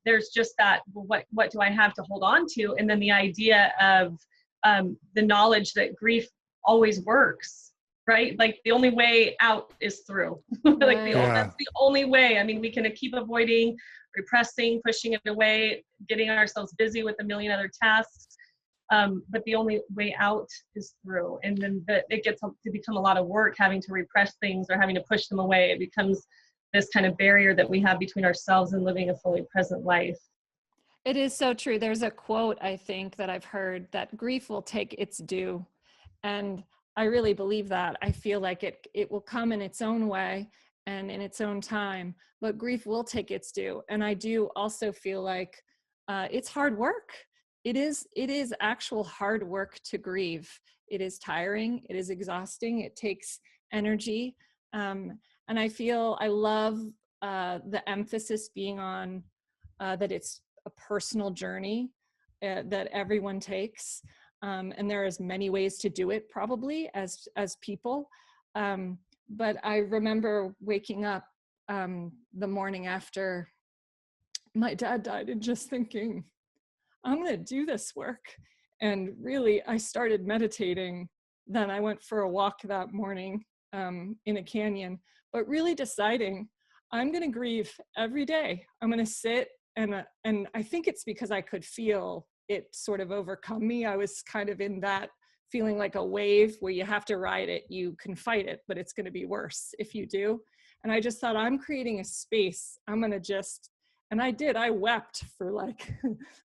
There's just that, what do I have to hold on to? And then the idea of the knowledge that grief always works, right? Like the only way out is through. That's the only way. I mean, we can keep avoiding, repressing, pushing it away, getting ourselves busy with a million other tasks. But the only way out is through. And then it gets to become a lot of work, having to repress things or having to push them away. It becomes this kind of barrier that we have between ourselves and living a fully present life. It is so true. There's a quote, I think, that I've heard, that grief will take its due. And I really believe that. I feel like it will come in its own way. and in its own time, but grief will take its due. And I do also feel like it's hard work. It is actual hard work to grieve. It is tiring, it is exhausting, it takes energy. And I love the emphasis being on that it's a personal journey that everyone takes. And there is many ways to do it probably as people. But I remember waking up the morning after my dad died and just thinking, I'm going to do this work. And really, I started meditating. Then I went for a walk that morning in a canyon, but really deciding I'm going to grieve every day. I'm going to sit, and I think it's because I could feel it sort of overcome me. I was kind of in that feeling like a wave where you have to ride it. You can fight it, but it's going to be worse if you do. And I just thought, I'm creating a space. I'm going to just, and I did. I wept for like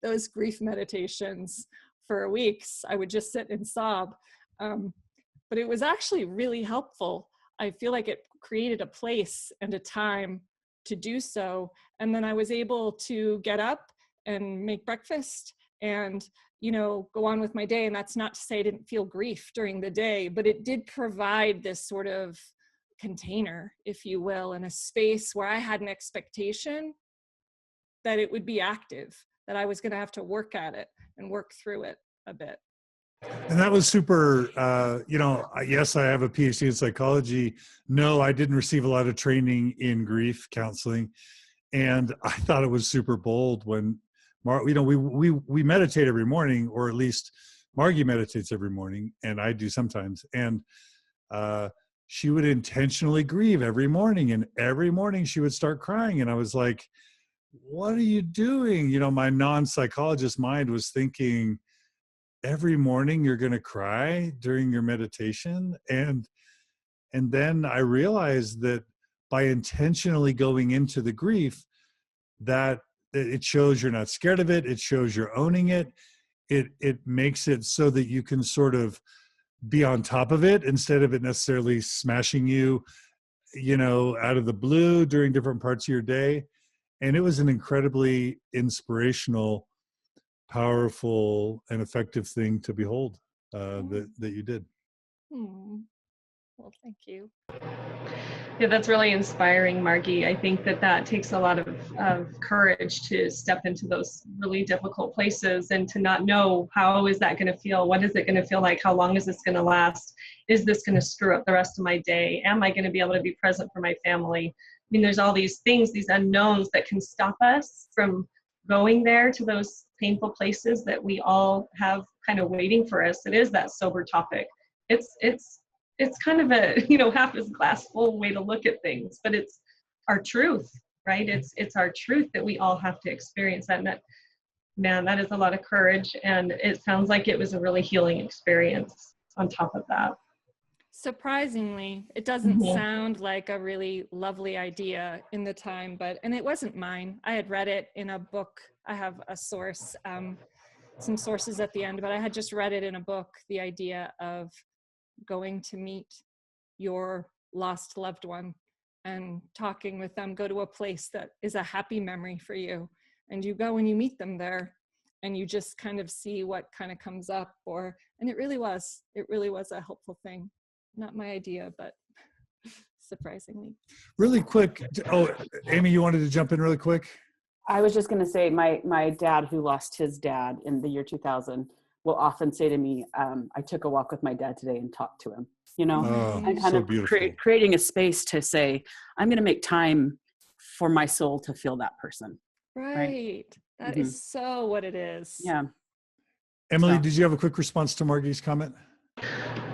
those grief meditations for weeks. I would just sit and sob. But it was actually really helpful. I feel like it created a place and a time to do so. And then I was able to get up and make breakfast and, go on with my day. And that's not to say I didn't feel grief during the day, but it did provide this sort of container, if you will, and a space where I had an expectation that it would be active, that I was going to have to work at it and work through it a bit. And that was super, yes, I have a PhD in psychology. No, I didn't receive a lot of training in grief counseling. And I thought it was super bold when, we meditate every morning, or at least Margi meditates every morning, and I do sometimes. And she would intentionally grieve every morning, and every morning she would start crying. And I was like, what are you doing? My non-psychologist mind was thinking, every morning you're going to cry during your meditation. And then I realized that by intentionally going into the grief, that it shows you're not scared of it. It shows you're owning it. It makes it so that you can sort of be on top of it instead of it necessarily smashing you, out of the blue during different parts of your day. And it was an incredibly inspirational, powerful, and effective thing to behold that you did. Well, thank you. Yeah, that's really inspiring, Margi. I think that takes a lot of courage to step into those really difficult places and to not know, how is that going to feel? What is it going to feel like? How long is this going to last? Is this going to screw up the rest of my day? Am I going to be able to be present for my family? I mean, there's all these things, these unknowns that can stop us from going there to those painful places that we all have kind of waiting for us. It is that sober topic. It's kind of a, half as glass full way to look at things, but it's our truth, right? It's our truth that we all have to experience that. And that is a lot of courage. And it sounds like it was a really healing experience on top of that. Surprisingly, it doesn't sound like a really lovely idea in the time, and it wasn't mine. I had read it in a book. I have a source, some sources at the end, but I had just read it in a book, the idea of going to meet your lost loved one and talking with them, go to a place that is a happy memory for you. And you go and you meet them there and you just kind of see what kind of comes up, and it really was a helpful thing. Not my idea, but surprisingly. Really quick. Oh, Amy, you wanted to jump in really quick? I was just going to say, my dad, who lost his dad in the year 2000, will often say to me, I took a walk with my dad today and talked to him, and kind of creating a space to say, I'm going to make time for my soul to feel that person. Right. That is so what it is. Yeah. Emily, did you have a quick response to Margi's comment?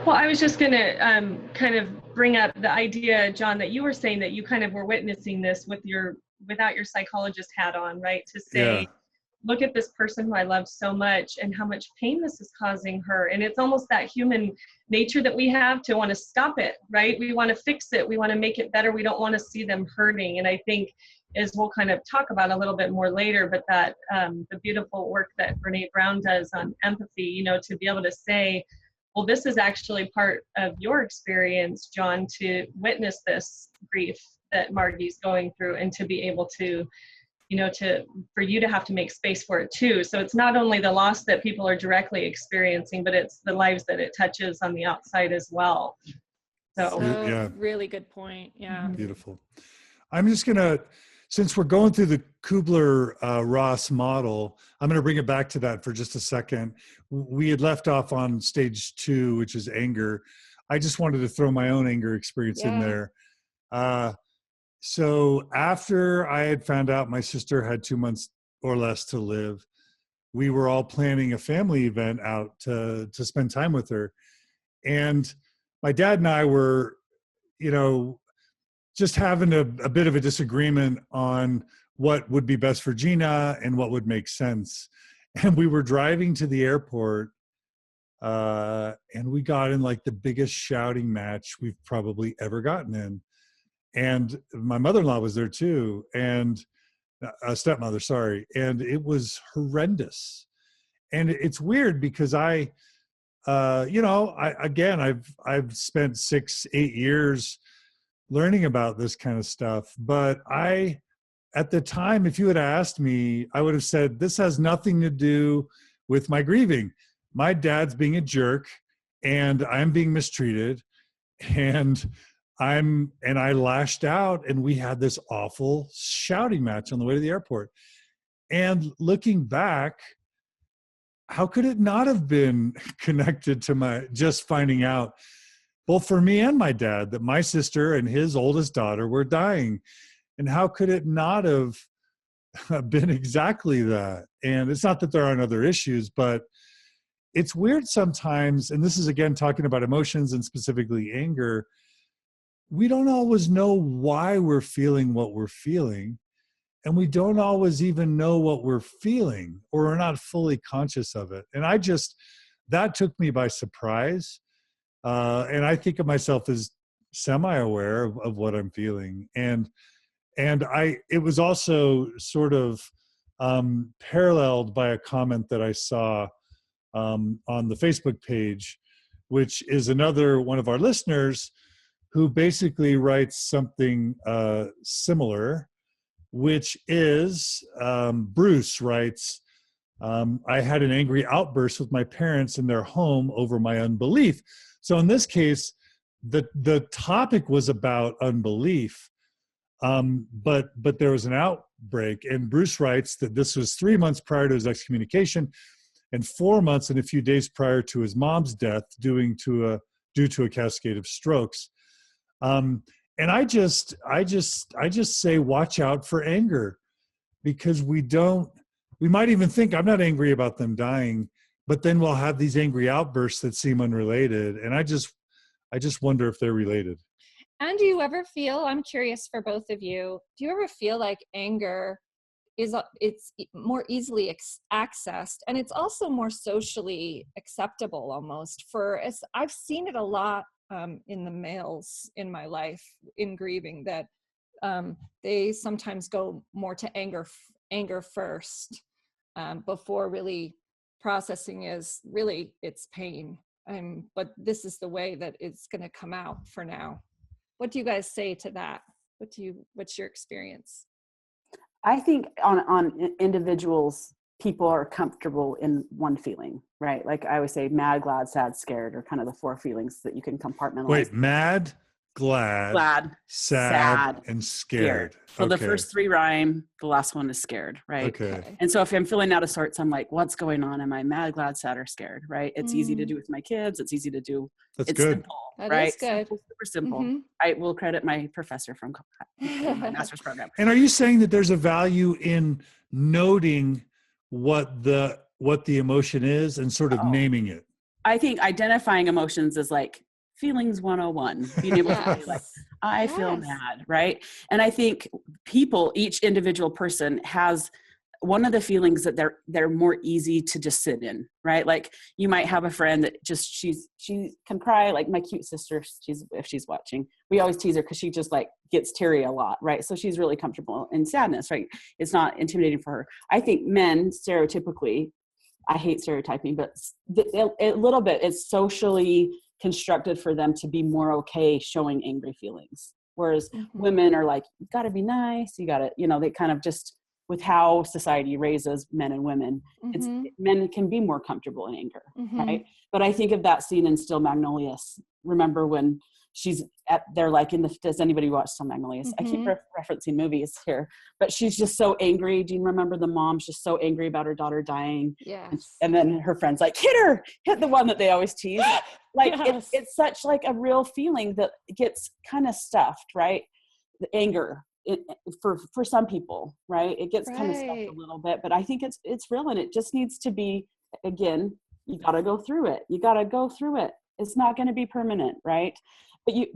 Well, I was just going to kind of bring up the idea, John, that you were saying that you kind of were witnessing this without your psychologist hat on, right? To say, look at this person who I love so much and how much pain this is causing her. And it's almost that human nature that we have to want to stop it, right? We want to fix it. We want to make it better. We don't want to see them hurting. And I think, as we'll kind of talk about a little bit more later, but that the beautiful work that Brene Brown does on empathy, to be able to say, well, this is actually part of your experience, John, to witness this grief that Margi's going through, and to be able to, for you to have to make space for it too. So it's not only the loss that people are directly experiencing, but it's the lives that it touches on the outside as well. So yeah, really good point. Yeah. Beautiful. I'm just gonna, since we're going through the Kubler-Ross model, I'm gonna bring it back to that for just a second. We had left off on stage 2, which is anger. I just wanted to throw my own anger experience in there. So after I had found out my sister had 2 months or less to live, we were all planning a family event out to spend time with her. And my dad and I were, just having a bit of a disagreement on what would be best for Gina and what would make sense. And we were driving to the airport, and we got in like the biggest shouting match we've probably ever gotten in. And my mother-in-law was there too, and a stepmother, sorry. And it was horrendous. And it's weird because I've spent 6-8 years learning about this kind of stuff. But at the time, if you had asked me, I would have said, this has nothing to do with my grieving. My dad's being a jerk and I'm being mistreated, and I lashed out, and we had this awful shouting match on the way to the airport. And looking back, how could it not have been connected to my just finding out, both for me and my dad, that my sister and his oldest daughter were dying? And how could it not have been exactly that? And it's not that there aren't other issues, but it's weird sometimes, and this is again talking about emotions and specifically anger, we don't always know why we're feeling what we're feeling, and we don't always even know what we're feeling, or we're not fully conscious of it. And that took me by surprise. And I think of myself as semi-aware of what I'm feeling. And it was also sort of paralleled by a comment that I saw on the Facebook page, which is another one of our listeners who basically writes something similar, which is Bruce writes, I had an angry outburst with my parents in their home over my unbelief. So in this case, the topic was about unbelief, but there was an outbreak. And Bruce writes that this was 3 months prior to his excommunication and 4 months and a few days prior to his mom's death due to a cascade of strokes. And I just say, watch out for anger, because we might even think I'm not angry about them dying, but then we'll have these angry outbursts that seem unrelated. And I just wonder if they're related. And do you ever feel, I'm curious for both of you, do you ever feel like anger it's more easily accessed, and it's also more socially acceptable almost? I've seen it a lot in the males in my life in grieving, that they sometimes go more to anger first before really processing is really it's pain. But this is the way that it's going to come out for now. What do you guys say to that? What's your experience? I think on individuals, people are comfortable in one feeling, right? Like I always say, mad, glad, sad, scared are kind of the 4 feelings that you can compartmentalize. Wait, mad, glad, sad, and scared. So the first 3 rhyme, the last one is scared, right? Okay. And so if I'm feeling out of sorts, I'm like, what's going on? Am I mad, glad, sad, or scared, right? It's easy to do with my kids. It's easy to do. That's it's good. Simple, that right? Is good. Simple, super simple. Mm-hmm. I will credit my professor from my master's program. And are you saying that there's a value in noting what the emotion is and sort of naming it? I think identifying emotions is like feelings 101, being able to be like, I feel mad, right? And I think each individual person has one of the feelings that they're more easy to just sit in, right? Like you might have a friend that just she can cry, like my cute sister, if she's watching, we always tease her because she just like gets teary a lot, right? So she's really comfortable in sadness, right? It's not intimidating for her. I think men stereotypically, I hate stereotyping, but a little bit, it's socially constructed for them to be more okay showing angry feelings, Whereas women are like, you got to be nice. You got to, they kind of just, with how society raises men and women, men can be more comfortable in anger, right? But I think of that scene in Still Magnolias. Remember when she's they're like does anybody watch Still Magnolias? I keep referencing movies here, but she's just so angry. Do you remember the mom's just so angry about her daughter dying? Yes. And then her friend's like, hit the one that they always tease. Like it's such like a real feeling that gets kind of stuffed, right? The anger. For some people, right? It gets kind of stuffed a little bit, but I think it's real, and it just needs to be, again, you got to go through it. It's not going to be permanent, right?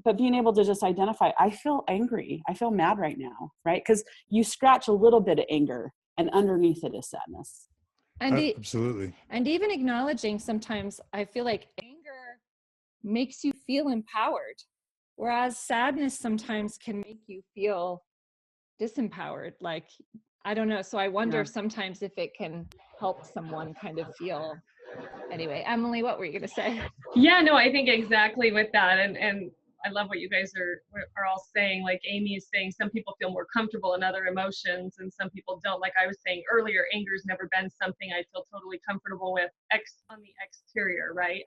But being able to just identify, I feel angry, I feel mad right now, right? Because you scratch a little bit of anger, and underneath it is sadness. And absolutely. And even acknowledging, sometimes I feel like anger makes you feel empowered, whereas sadness sometimes can make you feel disempowered. Like, I don't know. So I wonder sometimes if it can help someone kind of feel. Anyway, Emily, what were you going to say? Yeah, no, I think exactly with that. And I love what you guys are all saying. Like Amy is saying, some people feel more comfortable in other emotions and some people don't. Like I was saying earlier, anger's never been something I feel totally comfortable with on the exterior, right?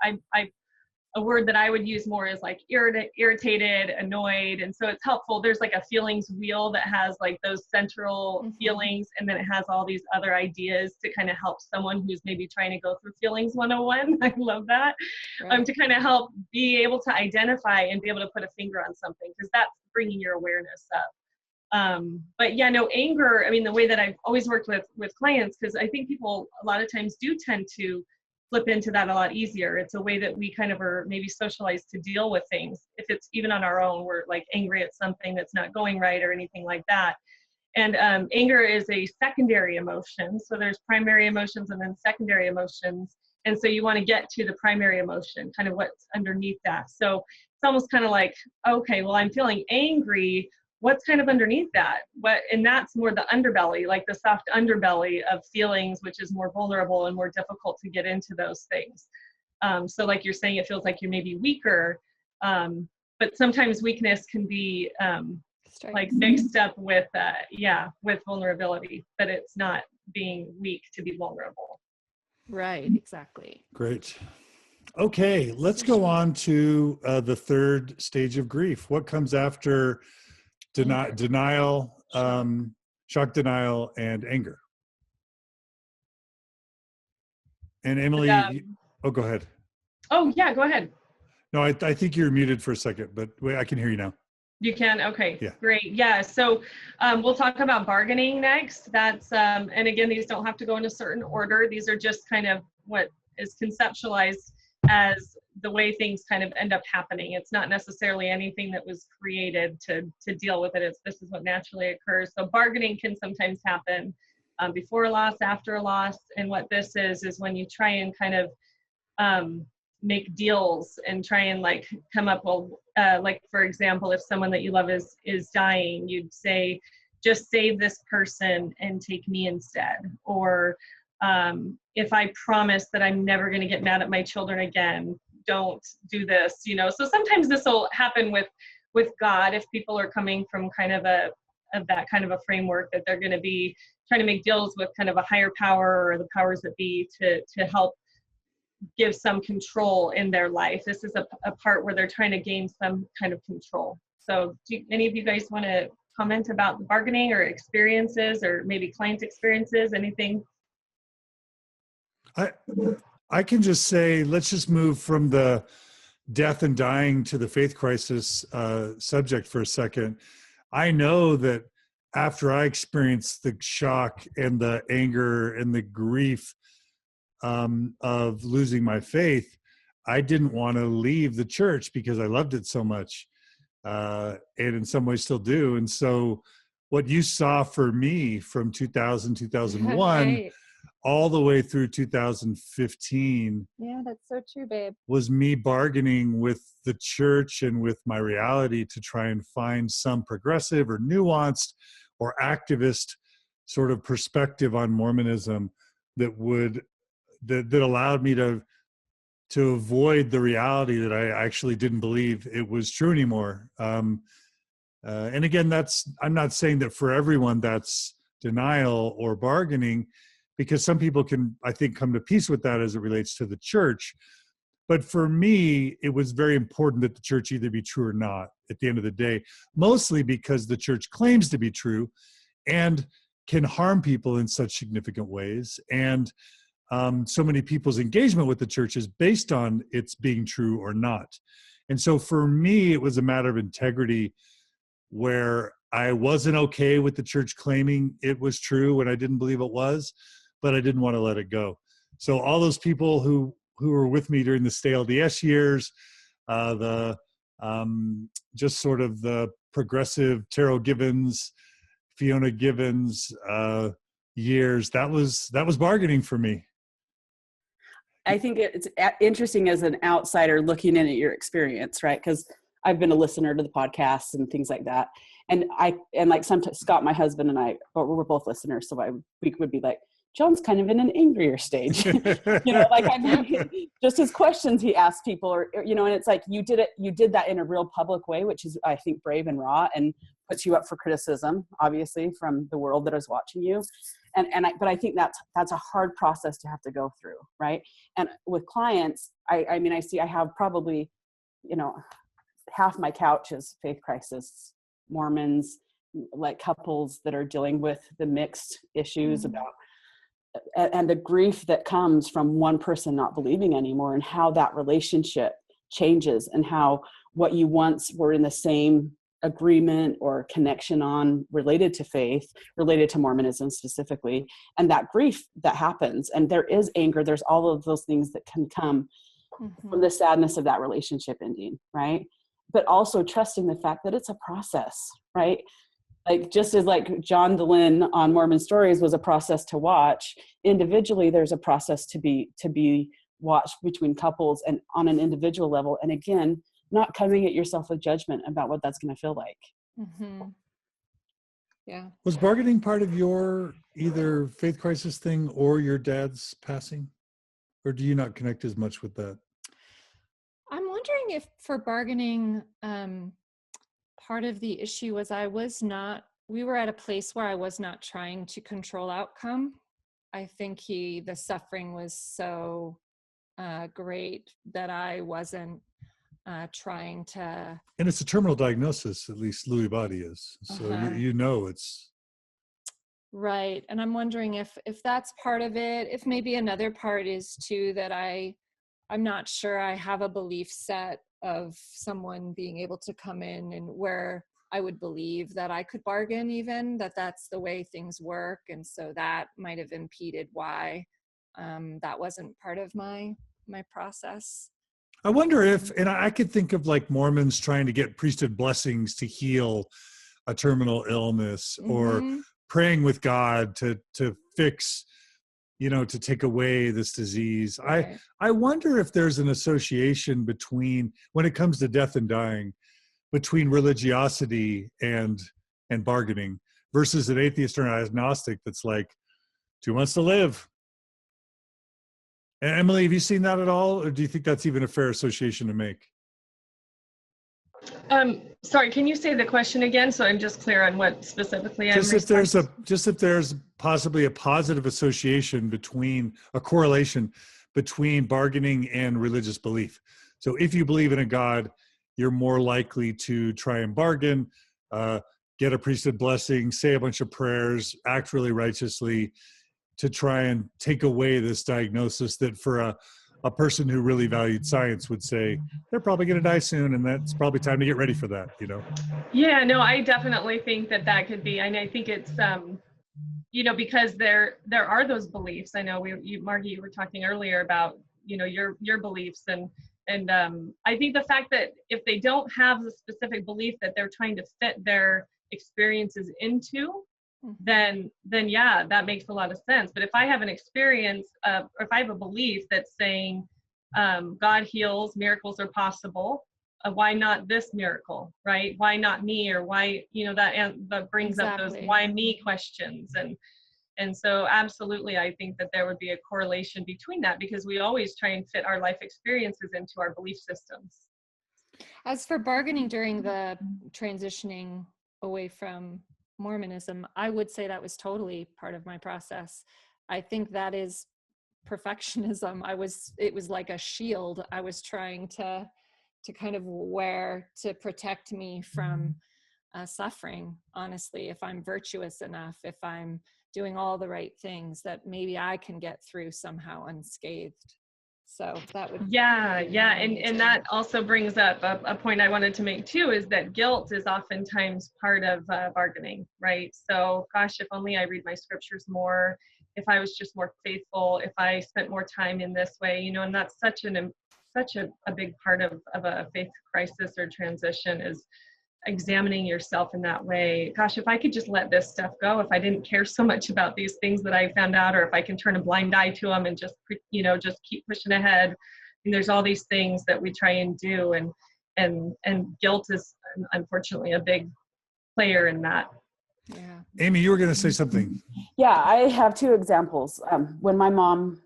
A word that I would use more is like irritated, annoyed. And so it's helpful. There's like a feelings wheel that has like those central feelings, and then it has all these other ideas to kind of help someone who's maybe trying to go through feelings 101. I love that. To kind of help be able to identify and be able to put a finger on something, because that's bringing your awareness up. But yeah, no, anger, I mean, the way that I've always worked with clients, because I think people a lot of times do tend to flip into that a lot easier. It's a way that we kind of are maybe socialized to deal with things. If it's even on our own, we're like angry at something that's not going right or anything like that. And anger is a secondary emotion. So there's primary emotions and then secondary emotions. And so you want to get to the primary emotion, kind of what's underneath that. So it's almost kind of like, okay, well, I'm feeling angry. What's kind of underneath that? And that's more the underbelly, like the soft underbelly of feelings, which is more vulnerable and more difficult to get into those things. So like you're saying, it feels like you're maybe weaker, but sometimes weakness can be like mixed up with vulnerability, but it's not being weak to be vulnerable. Right, exactly. Great. Okay, let's go on to the third stage of grief. What comes after denial, shock denial, and anger? And Emily, go ahead. Oh yeah, go ahead. No, I think you're muted for a second, but wait, I can hear you now. You can? Okay, yeah. Great. Yeah, so we'll talk about bargaining next. That's, and again, these don't have to go in a certain order. These are just kind of what is conceptualized as the way things kind of end up happening. It's not necessarily anything that was created to deal with it. This is what naturally occurs. So bargaining can sometimes happen before a loss, after a loss. And what this is when you try and kind of make deals and try and like come up with, like for example, if someone that you love is dying, you'd say, just save this person and take me instead. Or if I promise that I'm never going to get mad at my children again, don't do this, So sometimes this will happen with God if people are coming from kind of that kind of a framework that they're going to be trying to make deals with kind of a higher power or the powers that be to help give some control in their life. This is a part where they're trying to gain some kind of control. So do any of you guys want to comment about the bargaining or experiences or maybe client experiences, anything? I can just say, let's just move from the death and dying to the faith crisis subject for a second. I know that after I experienced the shock and the anger and the grief of losing my faith, I didn't want to leave the church because I loved it so much, and in some ways still do. And so what you saw for me from 2000, 2001, Right. all the way through 2015. Yeah, that's so true, babe. Was me bargaining with the church and with my reality to try and find some progressive or nuanced or activist sort of perspective on Mormonism that allowed me to avoid the reality that I actually didn't believe it was true anymore. And again, I'm not saying that for everyone that's denial or bargaining, because some people can, I think, come to peace with that as it relates to the church. But for me, it was very important that the church either be true or not at the end of the day, mostly because the church claims to be true and can harm people in such significant ways. And so many people's engagement with the church is based on its being true or not. And so for me, it was a matter of integrity, where I wasn't okay with the church claiming it was true when I didn't believe it was, but I didn't want to let it go. So all those people who were with me during the stay LDS years, just sort of the progressive Taro Givens, Fiona Givens years, that was bargaining for me. I think it's interesting as an outsider looking in at your experience, right? Because I've been a listener to the podcasts and things like that. And like sometimes Scott, my husband, and I, we're both listeners. So we would be like, John's kind of in an angrier stage, like just his questions he asks people, or, and it's like, you did that in a real public way, which is, I think, brave and raw, and puts you up for criticism, obviously, from the world that is watching you. But I think that's a hard process to have to go through. Right. And with clients, I have probably, half my couch is faith crisis, Mormons, like couples that are dealing with the mixed issues about, and the grief that comes from one person not believing anymore, and how that relationship changes, and how what you once were in the same agreement or connection on related to faith, related to Mormonism specifically, and that grief that happens. And there is anger, there's all of those things that can come from the sadness of that relationship ending, right? But also trusting the fact that it's a process, right? Like, just as like John Dehlin on Mormon Stories was a process to watch, individually there's a process to be watched between couples and on an individual level. And again, not coming at yourself with judgment about what that's going to feel like. Mm-hmm. Yeah. Was bargaining part of your either faith crisis thing or your dad's passing? Or do you not connect as much with that? I'm wondering if for bargaining, part of the issue was we were at a place where I was not trying to control outcome. I think the suffering was so great that I wasn't trying to. And it's a terminal diagnosis, at least Lewy body is. So it's. Right. And I'm wondering if that's part of it, if maybe another part is too, that I'm not sure I have a belief set of someone being able to come in and where I would believe that I could bargain, even that's the way things work. And so that might have impeded why that wasn't part of my process. I wonder if, and I could think of like Mormons trying to get priesthood blessings to heal a terminal illness, or praying with God to fix, to take away this disease. Right. I wonder if there's an association between, when it comes to death and dying, between religiosity and bargaining, versus an atheist or an agnostic that's like 2 months to live. And Emily, have you seen that at all? Or do you think that's even a fair association to make? Sorry, can you say the question again, so I'm just clear on what specifically I'm responding? If there's possibly a positive association a correlation between bargaining and religious belief. So if you believe in a God, you're more likely to try and bargain, get a priesthood blessing, say a bunch of prayers, act really righteously, to try and take away this diagnosis that for a person who really valued science would say, they're probably going to die soon, and that's probably time to get ready for that, Yeah, no, I definitely think that could be, and I think it's, because there are those beliefs. I know Margi, you were talking earlier about, your beliefs, and I think the fact that if they don't have the specific belief that they're trying to fit their experiences into, then yeah, that makes a lot of sense. But if I have an experience, or if I have a belief that's saying God heals, miracles are possible, why not this miracle, right? Why not me? Or why, that brings up those why me questions. And so absolutely, I think that there would be a correlation between that, because we always try and fit our life experiences into our belief systems. As for bargaining during the transitioning away from Mormonism, I would say that was totally part of my process. I think that is perfectionism. It was like a shield I was trying to kind of wear to protect me from suffering. Honestly, if I'm virtuous enough, if I'm doing all the right things, that maybe I can get through somehow unscathed. So that would and that also brings up a point I wanted to make too, is that guilt is oftentimes part of bargaining, right? So gosh, if only I read my scriptures more, if I was just more faithful, if I spent more time in this way, you know. And that's such a big part of a faith crisis or transition, is examining yourself in that way. Gosh, if I could just let this stuff go, if I didn't care so much about these things that I found out, or if I can turn a blind eye to them and just keep pushing ahead. And there's all these things that we try and do, and guilt is unfortunately a big player in that. Yeah. Amy, you were going to say something. Yeah, I have two examples. When my mom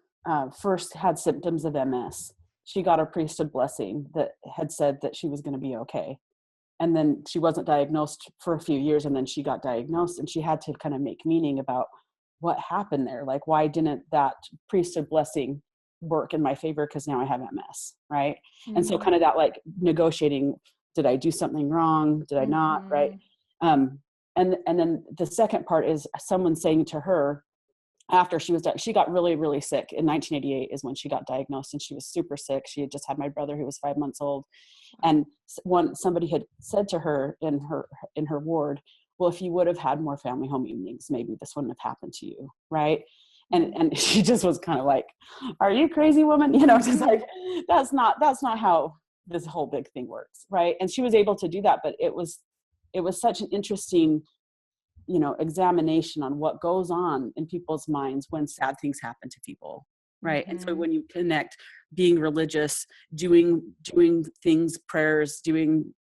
first had symptoms of MS, she got a priesthood blessing that had said that she was going to be okay. And then she wasn't diagnosed for a few years, and then she got diagnosed, and she had to kind of make meaning about what happened there. Like, why didn't that priesthood blessing work in my favor? Because now I have MS, right? Mm-hmm. And so kind of that like negotiating, did I do something wrong? Did I not, right? And then the second part is someone saying to her, after she got really, really sick in 1988 is when she got diagnosed, and she was super sick. She had just had my brother who was 5 months old. And somebody had said to her in her ward, well, if you would have had more family home evenings, maybe this wouldn't have happened to you. Right. And she just was kind of like, are you crazy, woman? You know, just like, that's not how this whole big thing works. Right. And she was able to do that, but it was such an interesting, examination on what goes on in people's minds when sad things happen to people. Right. Mm-hmm. And so when you connect being religious, doing things, prayers, doing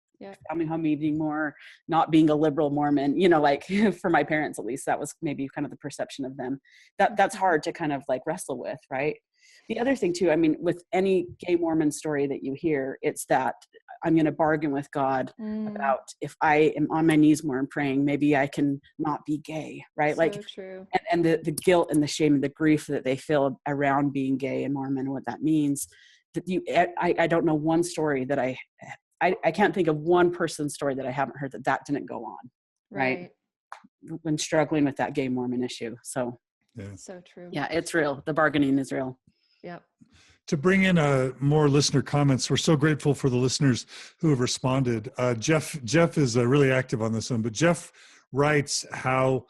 family home evening more, not being a liberal Mormon, like for my parents, at least, that was maybe kind of the perception of them. That's hard to kind of like wrestle with. Right. The other thing too, I mean, with any gay Mormon story that you hear, it's that I'm going to bargain with God about, if I am on my knees more and praying, maybe I can not be gay, right? So true. And the guilt and the shame and the grief that they feel around being gay and Mormon, what that means. That I don't know one story that I can't think of one person's story that I haven't heard that didn't go on, right? When struggling with that gay Mormon issue. So, so true. Yeah, it's real. The bargaining is real. Yep. To bring in more listener comments, we're so grateful for the listeners who have responded. Jeff is really active on this one, but Jeff writes how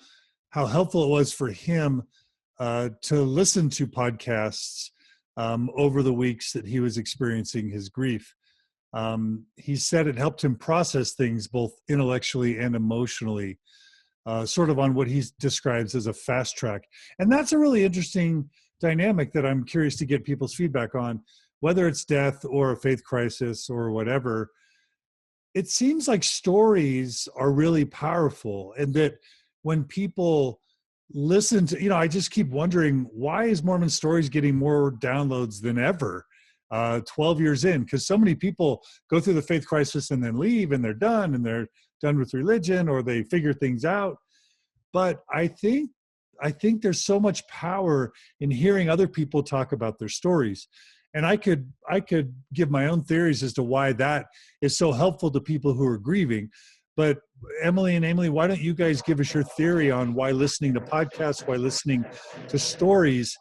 helpful it was for him to listen to podcasts over the weeks that he was experiencing his grief. He said it helped him process things both intellectually and emotionally, sort of on what he describes as a fast track. And that's a really interesting dynamic that I'm curious to get people's feedback on, whether it's death or a faith crisis or whatever. It seems like stories are really powerful, and that when people listen to, I just keep wondering, why is Mormon Stories getting more downloads than ever 12 years in? Because so many people go through the faith crisis and then leave, and they're done with religion, or they figure things out. But I think there's so much power in hearing other people talk about their stories. And I could give my own theories as to why that is so helpful to people who are grieving. But Emily and Aimee, why don't you guys give us your theory on why listening to podcasts, why listening to stories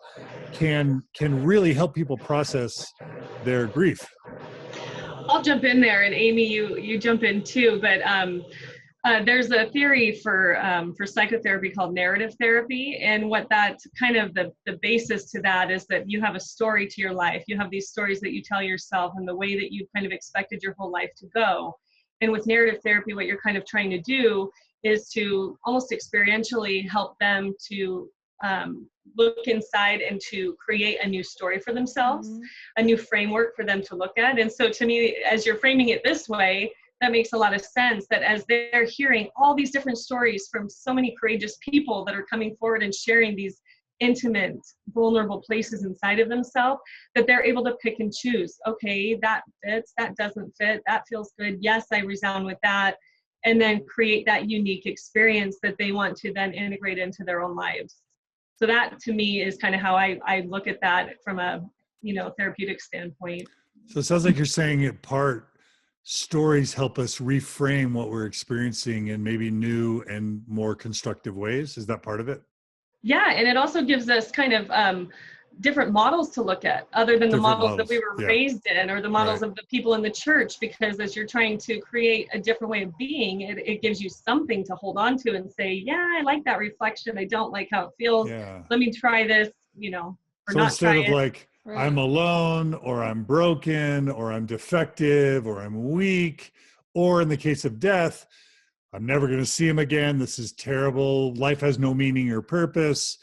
can really help people process their grief? I'll jump in there, and Aimee, you jump in too. But there's a theory for psychotherapy called narrative therapy, and what that kind of the basis to that is that you have a story to your life. You have these stories that you tell yourself and the way that you kind of expected your whole life to go. And with narrative therapy, what you're kind of trying to do is to almost experientially help them to look inside and to create a new story for themselves, a new framework for them to look at. And so to me, as you're framing it this way, that makes a lot of sense, that as they're hearing all these different stories from so many courageous people that are coming forward and sharing these intimate, vulnerable places inside of themselves, that they're able to pick and choose. Okay, that fits, that doesn't fit, that feels good. Yes, I resound with that. and then create that unique experience that they want to then integrate into their own lives. So that to me is kind of how I look at that from a, therapeutic standpoint. So it sounds like you're saying in part, stories help us reframe what we're experiencing in maybe new and more constructive ways. Is that part of it? Yeah, and it also gives us kind of different models to look at other than the models that we were raised in, or the models of the people in the church, because as you're trying to create a different way of being, it gives you something to hold on to and say, yeah, I like that reflection. I don't like how it feels. Yeah. Let me try this, or so not instead of like, I'm alone, or I'm broken, or I'm defective, or I'm weak, or in the case of death, I'm never going to see him again. This is terrible. Life has no meaning or purpose.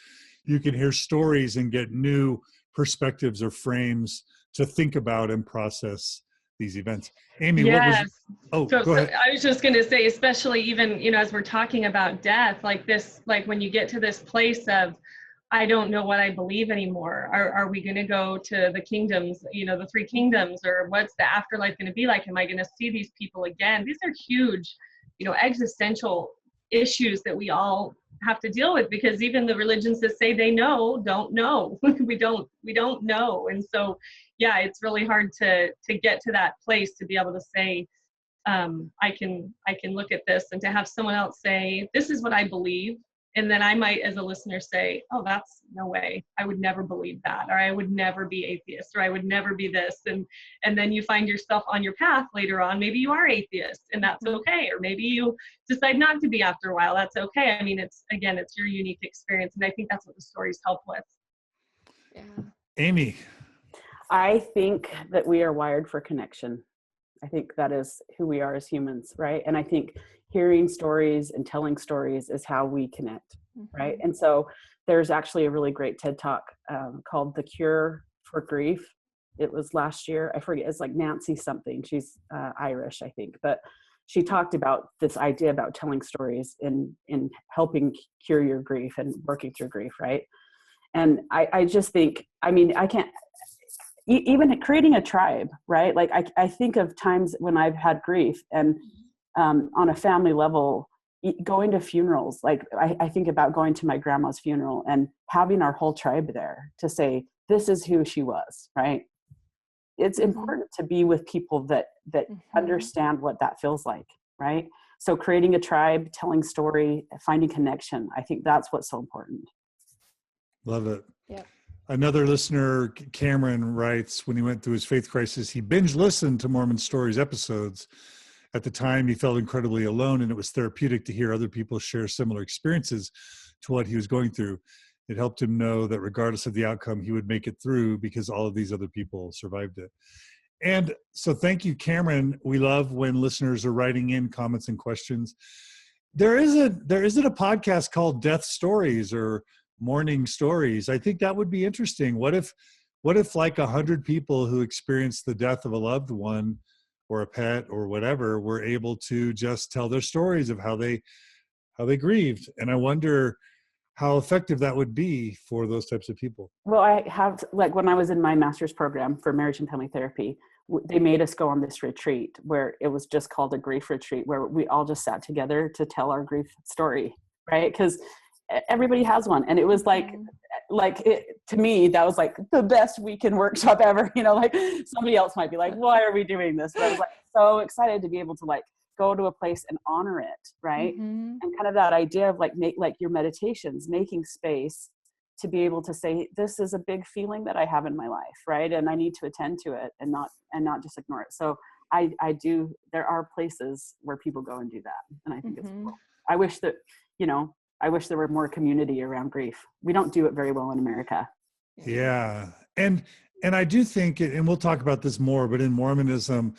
You can hear stories and get new perspectives or frames to think about and process these events. Aimee, yes. Go ahead. I was just going to say, especially even, as we're talking about death, like when you get to this place of, I don't know what I believe anymore. Are we going to go to the kingdoms, the three kingdoms, or what's the afterlife going to be like? Am I going to see these people again? These are huge, existential issues that we all have to deal with, because even the religions that say they know don't know. we don't know. And so, yeah, it's really hard to get to that place to be able to say, I can look at this, and to have someone else say, this is what I believe. And then I might, as a listener, say, oh, that's no way. I would never believe that, or I would never be atheist, or I would never be this. And then you find yourself on your path later on. Maybe you are atheist, and that's okay. Or maybe you decide not to be after a while. That's okay. I mean, it's your unique experience. And I think that's what the stories help with. Yeah. Aimee. I think that we are wired for connection. I think that is who we are as humans, right? And I think hearing stories and telling stories is how we connect, right? And so there's actually a really great TED Talk called The Cure for Grief. It was last year. I forget, it's like Nancy something. She's Irish, I think. But she talked about this idea about telling stories in helping cure your grief and working through grief, right? And I just think, I can't, even creating a tribe, right? Like I think of times when I've had grief, and on a family level, going to funerals, like I think about going to my grandma's funeral and having our whole tribe there to say, this is who she was, right? It's important to be with people that understand what that feels like, right? So creating a tribe, telling story, finding connection, I think that's what's so important. Love it. Yep. Another listener, Cameron, writes, when he went through his faith crisis, he binge listened to Mormon Stories episodes. At the time, he felt incredibly alone, and it was therapeutic to hear other people share similar experiences to what he was going through. It helped him know that regardless of the outcome, he would make it through because all of these other people survived it. And so thank you, Cameron. We love when listeners are writing in comments and questions. There isn't a podcast called Death Stories or Mourning Stories. I think that would be interesting. What if like 100 people who experienced the death of a loved one or a pet or whatever were able to just tell their stories of how they grieved? And I wonder how effective that would be for those types of people. Well, I have, like when I was in my master's program for marriage and family therapy, they made us go on this retreat where it was just called a grief retreat, where we all just sat together to tell our grief story, right? Because everybody has one. And it was to me, that was like the best weekend workshop ever. Like somebody else might be like, why are we doing this? But I was like so excited to be able to like go to a place and honor it, right? And kind of that idea of like your meditations, making space to be able to say, this is a big feeling that I have in my life, right? And I need to attend to it and not just ignore it. So I do, there are places where people go and do that. And I think it's cool. I wish that, I wish there were more community around grief. We don't do it very well in America. Yeah. And I do think, and we'll talk about this more, but in Mormonism,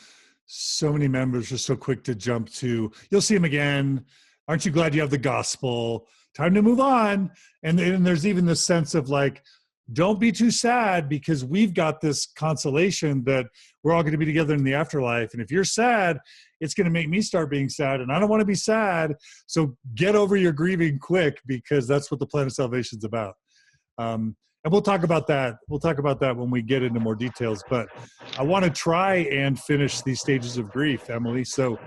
so many members are so quick to jump to, you'll see him again. Aren't you glad you have the gospel? Time to move on. And there's even this sense of like, don't be too sad because we've got this consolation that we're all going to be together in the afterlife. And if you're sad, it's going to make me start being sad. And I don't want to be sad. So get over your grieving quick, because that's what the plan of salvation is about. And we'll talk about that. We'll talk about that when we get into more details. But I want to try and finish these stages of grief, Emily. So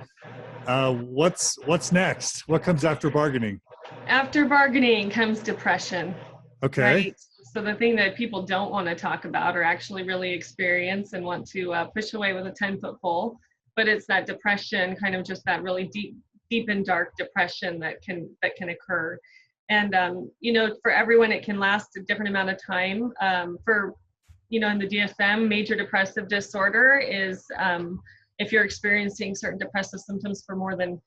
What's next? What comes after bargaining? After bargaining comes depression. Okay. Right. So the thing that people don't want to talk about or actually really experience and want to push away with a 10-foot pole, but it's that depression, kind of just that really deep and dark depression that can occur. And for everyone, it can last a different amount of time. In the DSM, major depressive disorder is if you're experiencing certain depressive symptoms for more than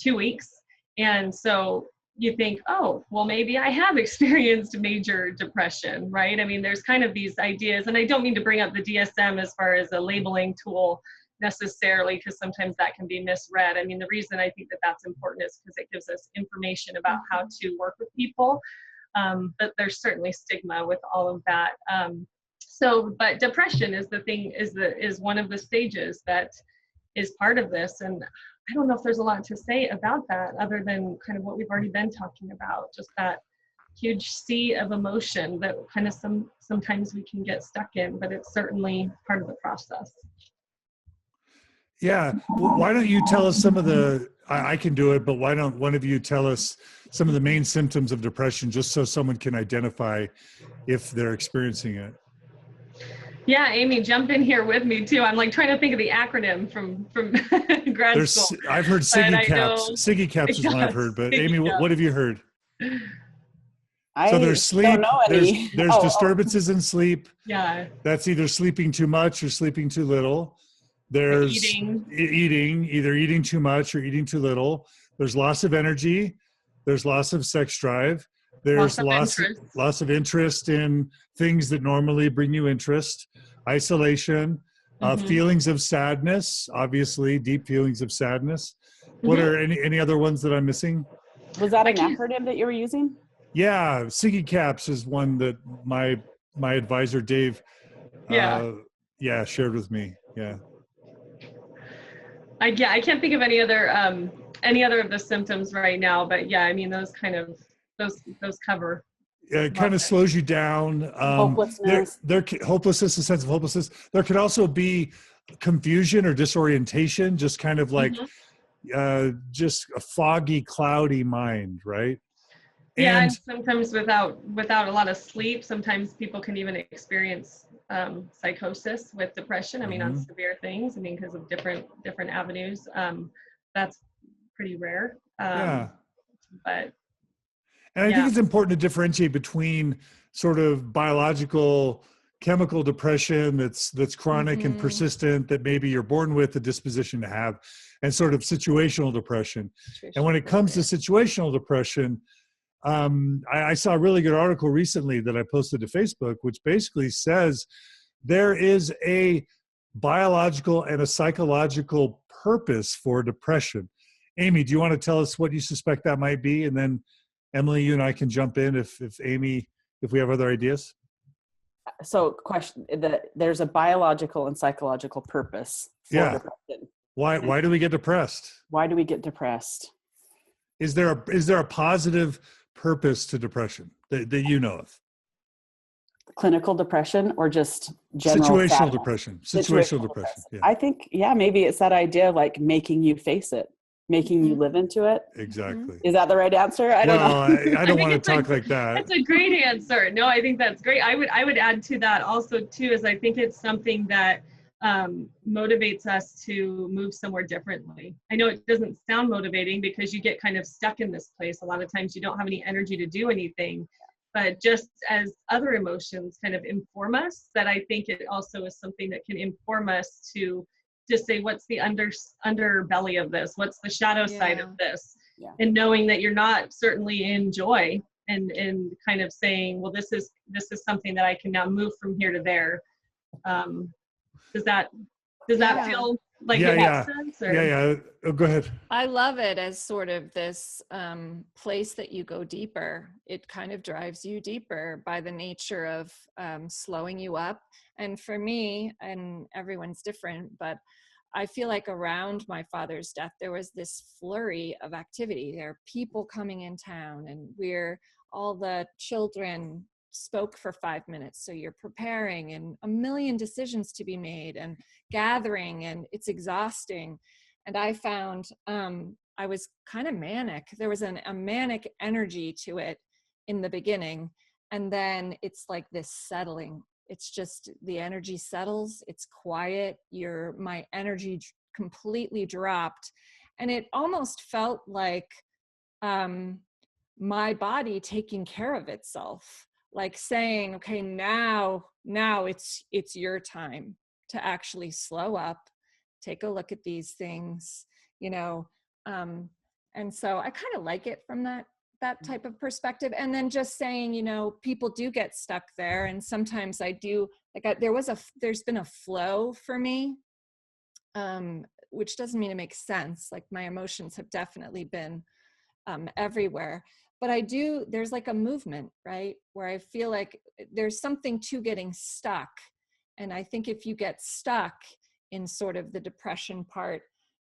2 weeks. And so you think, oh, well, maybe I have experienced major depression, right? I mean, there's kind of these ideas, and I don't mean to bring up the DSM as far as a labeling tool necessarily, because sometimes that can be misread. I mean, the reason I think that that's important is because it gives us information about how to work with people, but there's certainly stigma with all of that. But depression is is one of the stages that is part of this. And I don't know if there's a lot to say about that other than kind of what we've already been talking about, just that huge sea of emotion that kind of sometimes we can get stuck in, but it's certainly part of the process. Yeah. Well, why don't you tell us some of I can do it, but why don't one of you tell us some of the main symptoms of depression, just so someone can identify if they're experiencing it? Yeah, Amy, jump in here with me too. I'm like trying to think of the acronym from grad school. I've heard SIGGY caps. SIGGY caps is one I've heard, but Amy, what have you heard? So there's sleep. Don't know any. There's disturbances in sleep. Yeah. That's either sleeping too much or sleeping too little. There's eating, either eating too much or eating too little. There's loss of energy. There's loss of sex drive. There's loss of interest in things that normally bring you interest. Isolation, feelings of sadness, obviously deep feelings of sadness. What are any other ones that I'm missing? Was that an acronym that you were using? Yeah, SIGGY caps is one that my advisor Dave shared with me. Yeah. I can't think of any other of the symptoms right now, but yeah, I mean those kind of those cover. It kind of slows you down. Hopelessness. Hopelessness, a sense of hopelessness. There could also be confusion or disorientation, just kind of like just a foggy, cloudy mind, right? Yeah, and sometimes without a lot of sleep, sometimes people can even experience psychosis with depression. I mean, on severe things. I mean, because of different avenues. That's pretty rare. But. And I think it's important to differentiate between sort of biological, chemical depression that's chronic and persistent, that maybe you're born with the disposition to have, and sort of situational depression. And when it comes to situational depression, I saw a really good article recently that I posted to Facebook, which basically says there is a biological and a psychological purpose for depression. Amy, do you want to tell us what you suspect that might be? And then Emily, you and I can jump in if we have other ideas. So question, there's a biological and psychological purpose for depression. Why do we get depressed? Why do we get depressed? Is there a positive purpose to depression that you know of? Clinical depression or just general situational depression? Situational depression. Yeah. I think, maybe it's that idea of like making you face it, making you live into it. Exactly. Is that the right answer? I don't know. I don't want to talk like that. That's a great answer. No, I think that's great. I would add to that also too, is I think it's something that motivates us to move somewhere differently. I know it doesn't sound motivating because you get kind of stuck in this place. A lot of times you don't have any energy to do anything, but just as other emotions kind of inform us, that I think it also is something that can inform us to just say, what's the underbelly of this? What's the shadow side of this? Yeah. And knowing that you're not certainly in joy and kind of saying, well, this is something that I can now move from here to there. Does that feel like it makes sense? Or? Yeah. Oh, go ahead. I love it as sort of this place that you go deeper. It kind of drives you deeper by the nature of slowing you up. And for me, and everyone's different, but I feel like around my father's death, there was this flurry of activity. There are people coming in town, and all the children spoke for 5 minutes. So you're preparing and a million decisions to be made and gathering, and it's exhausting. And I found I was kind of manic. There was a manic energy to it in the beginning. And then it's like this settling. It's just the energy settles, it's quiet, my energy completely dropped. And it almost felt like my body taking care of itself, like saying, okay, now it's your time to actually slow up, take a look at these things, and so I kind of like it from that type of perspective. And then just saying, people do get stuck there, and sometimes I do, like there's been a flow for me, which doesn't mean it makes sense. Like my emotions have definitely been everywhere, but there's like a movement, right? Where I feel like there's something to getting stuck. And I think if you get stuck in sort of the depression part,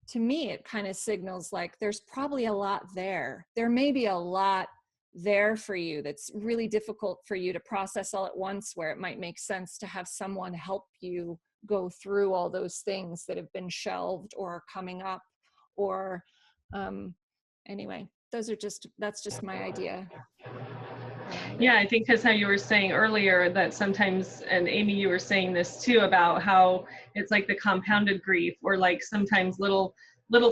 to me, it kind of signals like there's probably a lot there. There may be a lot there for you that's really difficult for you to process all at once, where it might make sense to have someone help you go through all those things that have been shelved or are coming up, or anyway, that's just my idea. Yeah, I think because how you were saying earlier that sometimes, and Amy, you were saying this too, about how it's like the compounded grief, or like sometimes little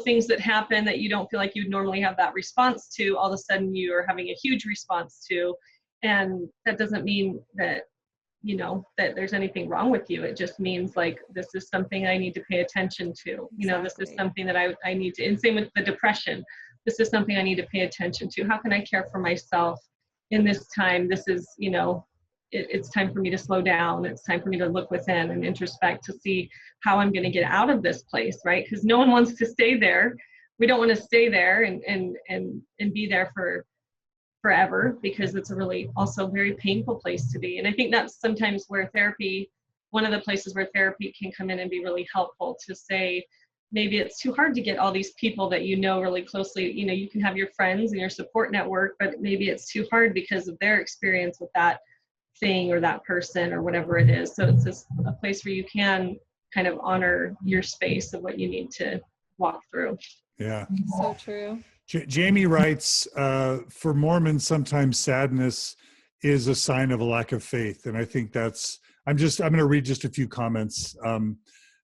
things that happen that you don't feel like you'd normally have that response to, all of a sudden you are having a huge response to. And that doesn't mean that, that there's anything wrong with you. It just means like, this is something I need to pay attention to. Exactly. This is something that I need to, and same with the depression. This is something I need to pay attention to. How can I care for myself in this time? This is, it's time for me to slow down. It's time for me to look within and introspect to see how I'm going to get out of this place, right? Because no one wants to stay there. We don't want to stay there and be there for forever, because it's a really also very painful place to be. And I think that's sometimes where therapy, one of the places where therapy can come in and be really helpful, to say, maybe it's too hard to get all these people that really closely, you can have your friends and your support network, but maybe it's too hard because of their experience with that thing or that person or whatever it is. So it's just a place where you can kind of honor your space of what you need to walk through. Yeah. So true. Jamie writes, for Mormons, sometimes sadness is a sign of a lack of faith. And I think I'm going to read just a few comments.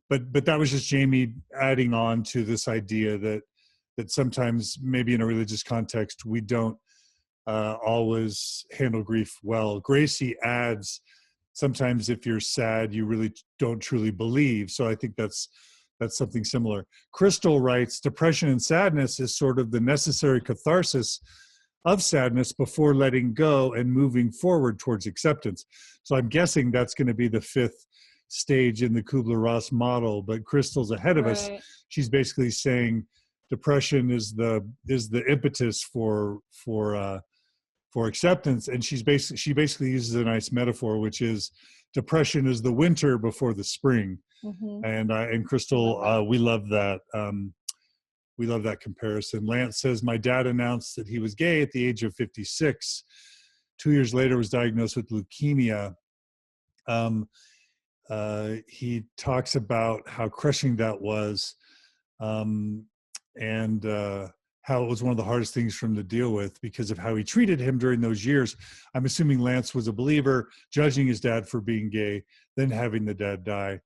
But that was just Jamie adding on to this idea that sometimes maybe in a religious context, we don't always handle grief well. Gracie adds, sometimes if you're sad, you really don't truly believe. So I think that's something similar. Crystal writes, depression and sadness is sort of the necessary catharsis of sadness before letting go and moving forward towards acceptance. So I'm guessing that's going to be the fifth stage in the Kubler-Ross model, but Crystal's ahead of us. She's basically saying depression is the impetus for acceptance, and she basically uses a nice metaphor, which is depression is the winter before the spring. Mm-hmm. And Crystal, we love that. We love that comparison. Lance says, my dad announced that he was gay at the age of 56. 2 years later, was diagnosed with leukemia. He talks about how crushing that was, and how it was one of the hardest things for him to deal with because of how he treated him during those years. I'm assuming Lance was a believer, judging his dad for being gay, then having the dad die,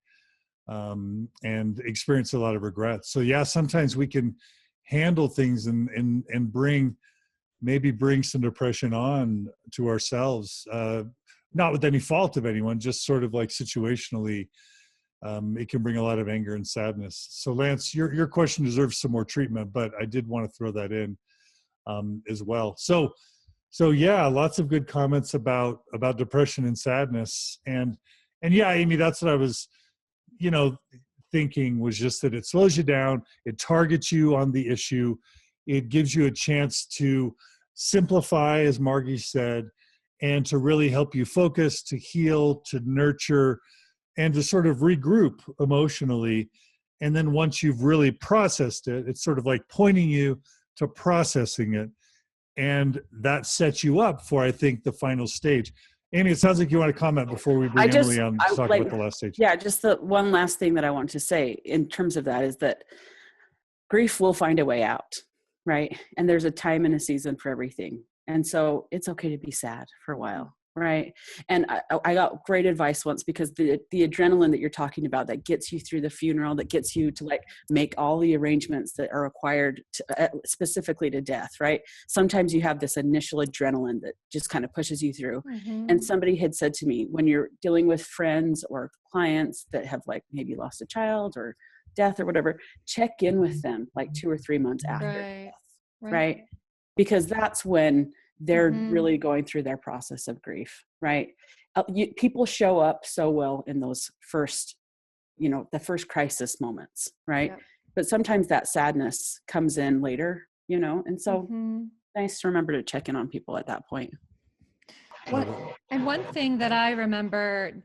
and experience a lot of regret. So yeah, sometimes we can handle things and bring some depression on to ourselves, not with any fault of anyone, just sort of like situationally, it can bring a lot of anger and sadness. So Lance, your question deserves some more treatment, but I did want to throw that in as well. So yeah, lots of good comments about depression and sadness. And yeah, Amy, that's what I was, thinking, was just that it slows you down. It targets you on the issue. It gives you a chance to simplify, as Margi said, and to really help you focus, to heal, to nurture, and to sort of regroup emotionally. And then once you've really processed it, it's sort of like pointing you to processing it. And that sets you up for, I think, the final stage. Amy, it sounds like you want to comment before we bring Emily on to talk about the last stage. Yeah, just the one last thing that I want to say in terms of that is that grief will find a way out, right? And there's a time and a season for everything. And so it's okay to be sad for a while, right? And I got great advice once, because the adrenaline that you're talking about that gets you through the funeral, that gets you to like make all the arrangements that are required to, specifically to death, right? Sometimes you have this initial adrenaline that just kind of pushes you through. And somebody had said to me, when you're dealing with friends or clients that have like maybe lost a child or death or whatever, check in with them like 2 or 3 months after, right? Because that's when they're really going through their process of grief, right? People show up so well in those first, the first crisis moments, right? But sometimes that sadness comes in later, and so nice to remember to check in on people at that point. And one thing that I remember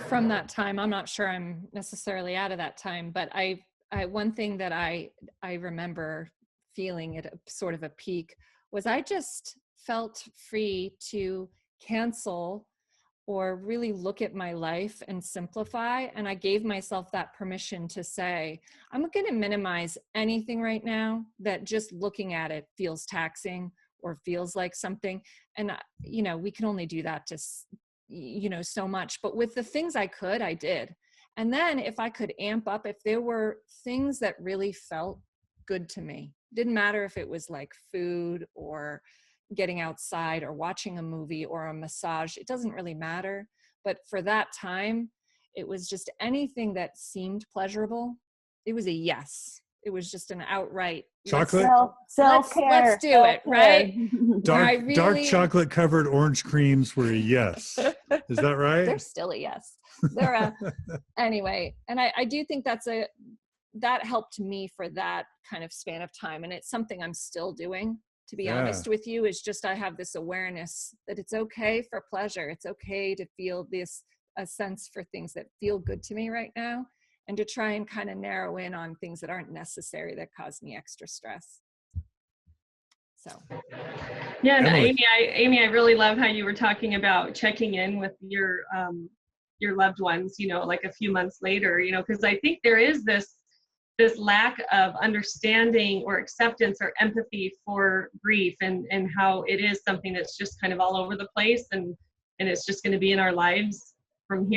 from that time, I'm not sure I'm necessarily out of that time, but one thing that I remember feeling at a sort of a peak was I just felt free to cancel or really look at my life and simplify. And I gave myself that permission to say, I'm going to minimize anything right now that just looking at it feels taxing or feels like something. And, we can only do that to, so much. But with the things I could, I did. And then if I could amp up, if there were things that really felt good to me, didn't matter if it was like food or getting outside or watching a movie or a massage, it doesn't really matter. But for that time, it was just anything that seemed pleasurable. It was a yes. It was just an outright chocolate. Self-care. Let's do it, right? Dark chocolate covered orange creams were a yes. Is that right? They're still a yes. Anyway, and I do think that helped me for that kind of span of time. And it's something I'm still doing, to be honest with you, is just, I have this awareness that it's okay for pleasure. It's okay to feel a sense for things that feel good to me right now, and to try and kind of narrow in on things that aren't necessary that cause me extra stress. So. Yeah, and Amy, I really love how you were talking about checking in with your loved ones, like a few months later, because I think there is this lack of understanding or acceptance or empathy for grief, and how it is something that's just kind of all over the place, and it's just going to be in our lives from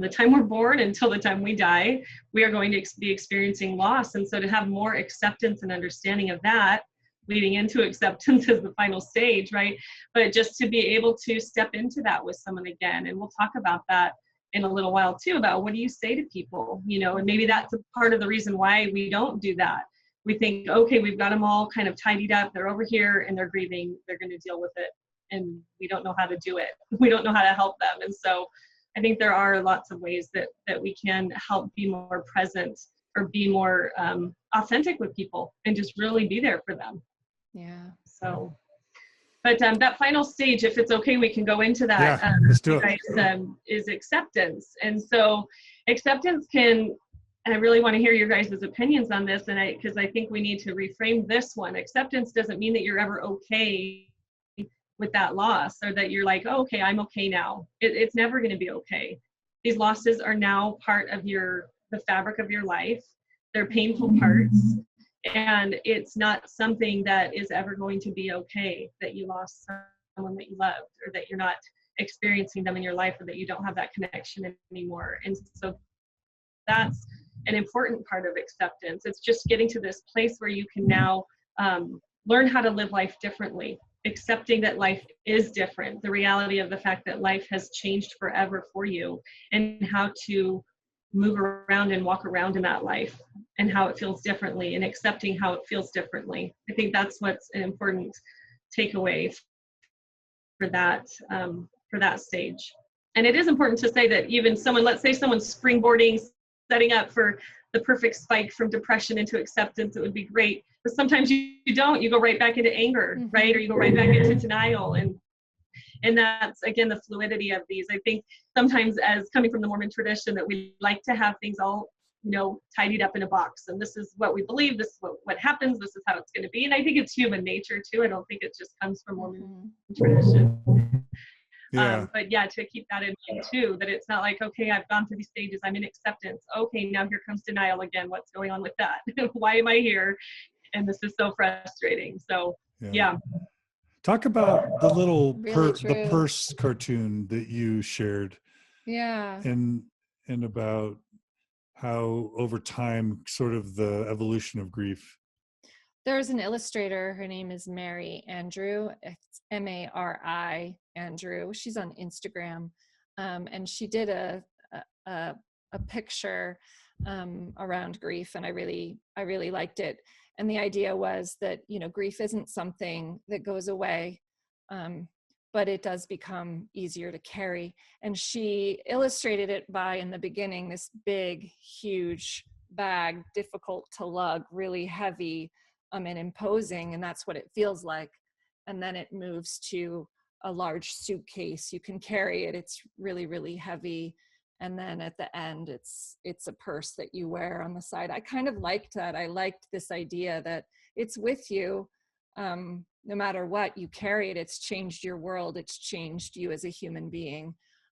the time we're born until the time we die. We are going to be experiencing loss. And so to have more acceptance and understanding of that, leading into acceptance as the final stage, right? But just to be able to step into that with someone again. And we'll talk about that in a little while too, about what do you say to people, and maybe that's a part of the reason why we don't do that. We think, okay, we've got them all kind of tidied up. They're over here and they're grieving. They're going to deal with it. And we don't know how to do it. We don't know how to help them. And so I think there are lots of ways that we can help be more present or be more authentic with people and just really be there for them. Yeah. So, but that final stage, if it's okay, we can go into that. Yeah, let's do it. Is acceptance. And so acceptance and I really want to hear your guys' opinions on this, because I think we need to reframe this one. Acceptance doesn't mean that you're ever okay with that loss, or that you're like, oh, okay, I'm okay now. It's never going to be okay. These losses are now part of the fabric of your life. They're painful parts. And it's not something that is ever going to be okay, that you lost someone that you loved, or that you're not experiencing them in your life, or that you don't have that connection anymore. And so that's an important part of acceptance. It's just getting to this place where you can now learn how to live life differently, accepting that life is different, the reality of the fact that life has changed forever for you, and how to move around and walk around in that life, and how it feels differently, and accepting how it feels differently. I think that's what's an important takeaway for that stage. And it is important to say that even let's say someone's springboarding, setting up for the perfect spike from depression into acceptance, it would be great. But sometimes you don't, you go right back into anger, right? Or you go right back into denial. And that's, again, the fluidity of these. I think sometimes, as coming from the Mormon tradition, that we like to have things all, tidied up in a box. And this is what we believe, this is what happens, this is how it's going to be. And I think it's human nature too. I don't think it just comes from Mormon tradition. Yeah. But yeah, to keep that in mind too, that it's not like, okay, I've gone through these stages, I'm in acceptance. Okay, now here comes denial again. What's going on with that? Why am I here? And this is so frustrating. So yeah. Talk about the little Really the true. purse cartoon that you shared, Yeah. and about how over time, sort of the evolution of grief. There's an illustrator. Her name is Mary Andrew. It's Mari Andrew. She's on Instagram, and she did a picture around grief, and I really liked it. And the idea was that, you know, grief isn't something that goes away, but it does become easier to carry. And she illustrated it by, in the beginning, this big, huge bag, difficult to lug, really heavy and imposing, and that's what it feels like. And then it moves to a large suitcase. You can carry it. It's really, really heavy. And then at the end, it's a purse that you wear on the side. I kind of liked that. I liked this idea that it's with you. No matter what, you carry it. It's changed your world. It's changed you as a human being.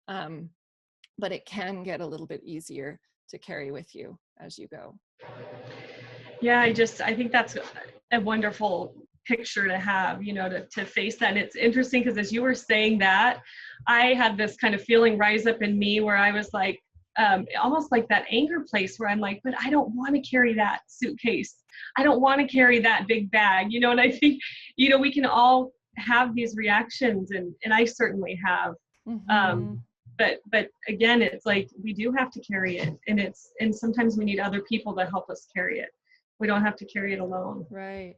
But it can get a little bit easier to carry with you as you go. Yeah, I think that's a wonderful picture to have, you know, to face that. And it's interesting because as you were saying that, I had this kind of feeling rise up in me where I was like, almost like that anger place where I'm like, but I don't want to carry that suitcase. I don't want to carry that big bag, you know. And I think, you know, we can all have these reactions, and I certainly have. Mm-hmm. But again, it's like we do have to carry it, and sometimes we need other people to help us carry it. We don't have to carry it alone. Right.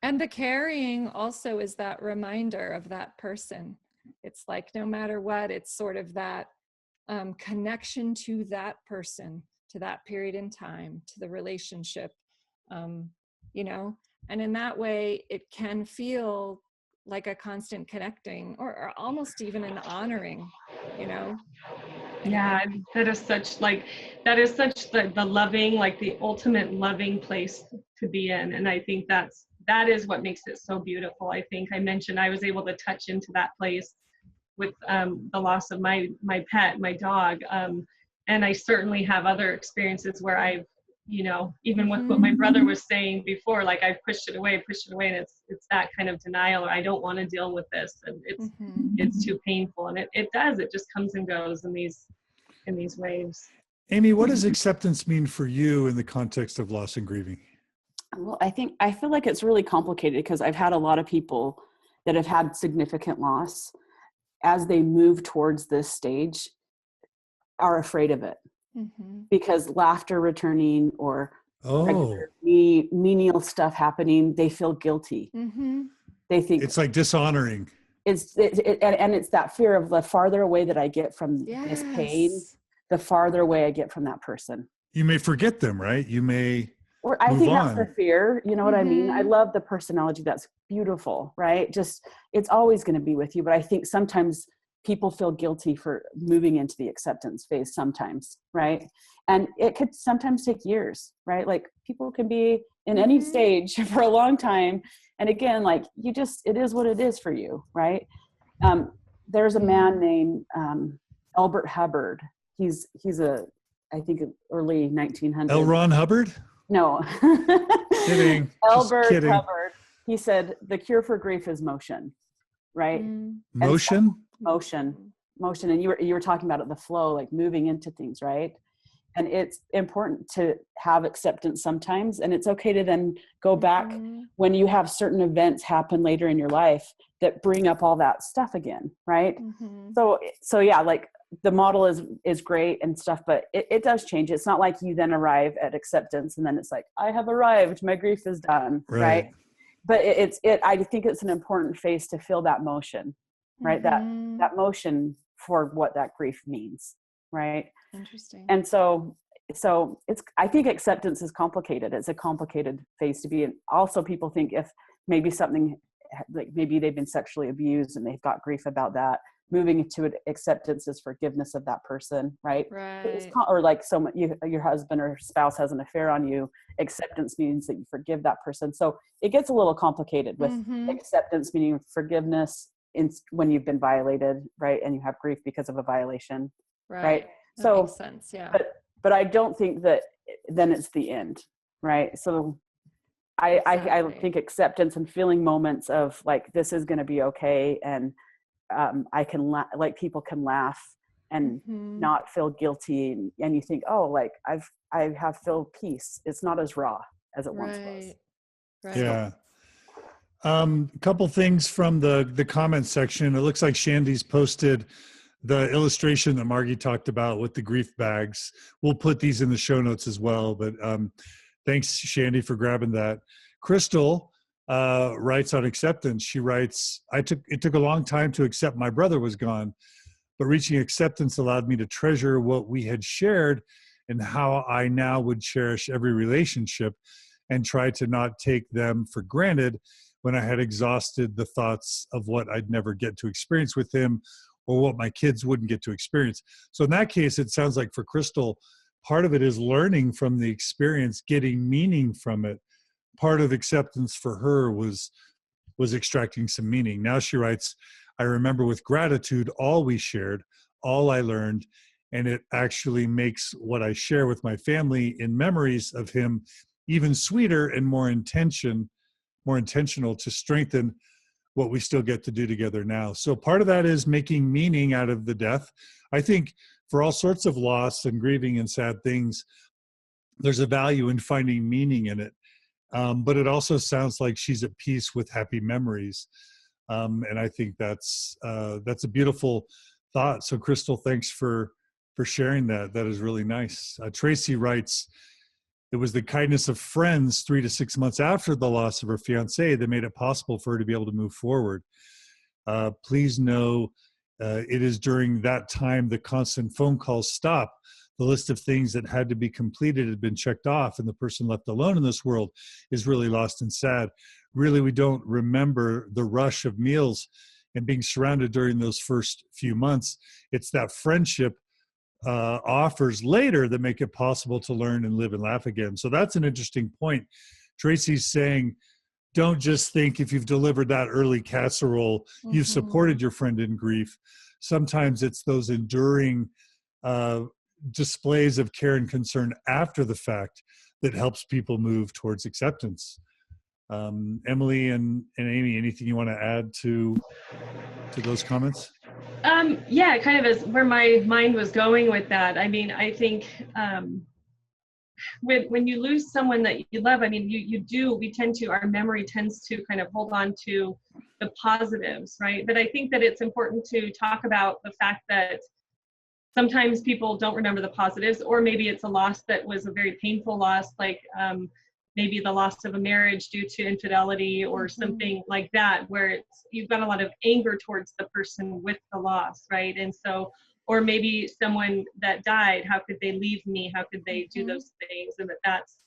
And the carrying also is that reminder of that person. It's like, no matter what, it's sort of that connection to that person, to that period in time, to the relationship, you know, and in that way, it can feel like a constant connecting, or almost even an honoring, you know. Yeah, that is such the loving, like the ultimate loving place to be in. And I think that is what makes it so beautiful. I think I mentioned I was able to touch into that place with the loss of my pet, my dog. And I certainly have other experiences where I've, you know, even with what my brother was saying before, like I've pushed it away, and it's that kind of denial, or I don't want to deal with this, and it's too painful. And it just comes and goes in these waves. Amy, what does acceptance mean for you in the context of loss and grieving? Well, I feel like it's really complicated because I've had a lot of people that have had significant loss, as they move towards this stage, are afraid of it. Because laughter returning, or menial stuff happening, they feel guilty. They think it's like dishonoring. And it's that fear of, the farther away that I get from this pain, the farther away I get from that person. You may forget them, right? You may. Or I think that's the fear. You know what I mean? I love the personality. That's beautiful, right? Just, it's always going to be with you. But I think sometimes people feel guilty for moving into the acceptance phase sometimes, right? And it could sometimes take years, right? Like, people can be in any stage for a long time. And again, like, it is what it is for you, right? There's a man named Albert Hubbard. He's I think early 1900s. L. Ron Hubbard? No. Kidding. Albert kidding. Hubbard. He said, the cure for grief is motion, right? Motion? Motion. And you were talking about it, the flow, like moving into things, right? And it's important to have acceptance sometimes. And it's okay to then go back when you have certain events happen later in your life that bring up all that stuff again, right? So yeah, like, the model is great and stuff, but it does change. It's not like you then arrive at acceptance and then it's like, I have arrived, my grief is done, right? But I think it's an important phase to feel that motion, right? That motion for what that grief means, right? Interesting. And so I think acceptance is complicated. It's a complicated phase to be in. Also, people think if maybe something, like maybe they've been sexually abused and they've got grief about that, moving into acceptance is forgiveness of that person, right? Or like your husband or spouse has an affair on you, acceptance means that you forgive that person. So it gets a little complicated with acceptance meaning forgiveness when you've been violated, right? And you have grief because of a violation, right? That So makes sense. Yeah. but I don't think that then it's the end, right? So I think acceptance and feeling moments of like, this is going to be okay. And I can like people can laugh and not feel guilty. And you think, oh, like I have felt peace. It's not as raw as it once was. Right. Yeah. A couple things from the comments section. It looks like Shandy's posted the illustration that Margie talked about with the grief bags. We'll put these in the show notes as well, but thanks, Shandy, for grabbing that. Crystal writes on acceptance. She writes, it took a long time to accept my brother was gone, but reaching acceptance allowed me to treasure what we had shared and how I now would cherish every relationship and try to not take them for granted when I had exhausted the thoughts of what I'd never get to experience with him or what my kids wouldn't get to experience. So in that case, it sounds like for Crystal, part of it is learning from the experience, getting meaning from it. Part of acceptance for her was extracting some meaning. Now she writes, I remember with gratitude all we shared, all I learned, and it actually makes what I share with my family in memories of him even sweeter and more intentional to strengthen what we still get to do together now. So part of that is making meaning out of the death. I think for all sorts of loss and grieving and sad things, there's a value in finding meaning in it. But it also sounds like she's at peace with happy memories. And I think that's a beautiful thought. So Crystal, thanks for sharing that. That is really nice. Tracy writes, it was the kindness of friends 3 to 6 months after the loss of her fiance that made it possible for her to be able to move forward. Please know it is during that time the constant phone calls stopped. The list of things that had to be completed had been checked off, and the person left alone in this world is really lost and sad. Really, we don't remember the rush of meals and being surrounded during those first few months. It's that friendship offers later that make it possible to learn and live and laugh again. So that's an interesting point. Tracy's saying, don't just think if you've delivered that early casserole, you've supported your friend in grief. Sometimes it's those enduring displays of care and concern after the fact that helps people move towards acceptance. Emily and Amy, anything you want to add to those comments? Yeah, kind of as where my mind was going with that. I mean, I think when you lose someone that you love, I mean, our memory tends to kind of hold on to the positives, right? But I think that it's important to talk about the fact that sometimes people don't remember the positives, or maybe it's a loss that was a very painful loss, like maybe the loss of a marriage due to infidelity or something like that, where you've got a lot of anger towards the person with the loss, right? And so, or maybe someone that died, how could they leave me? How could they do those things? And that's,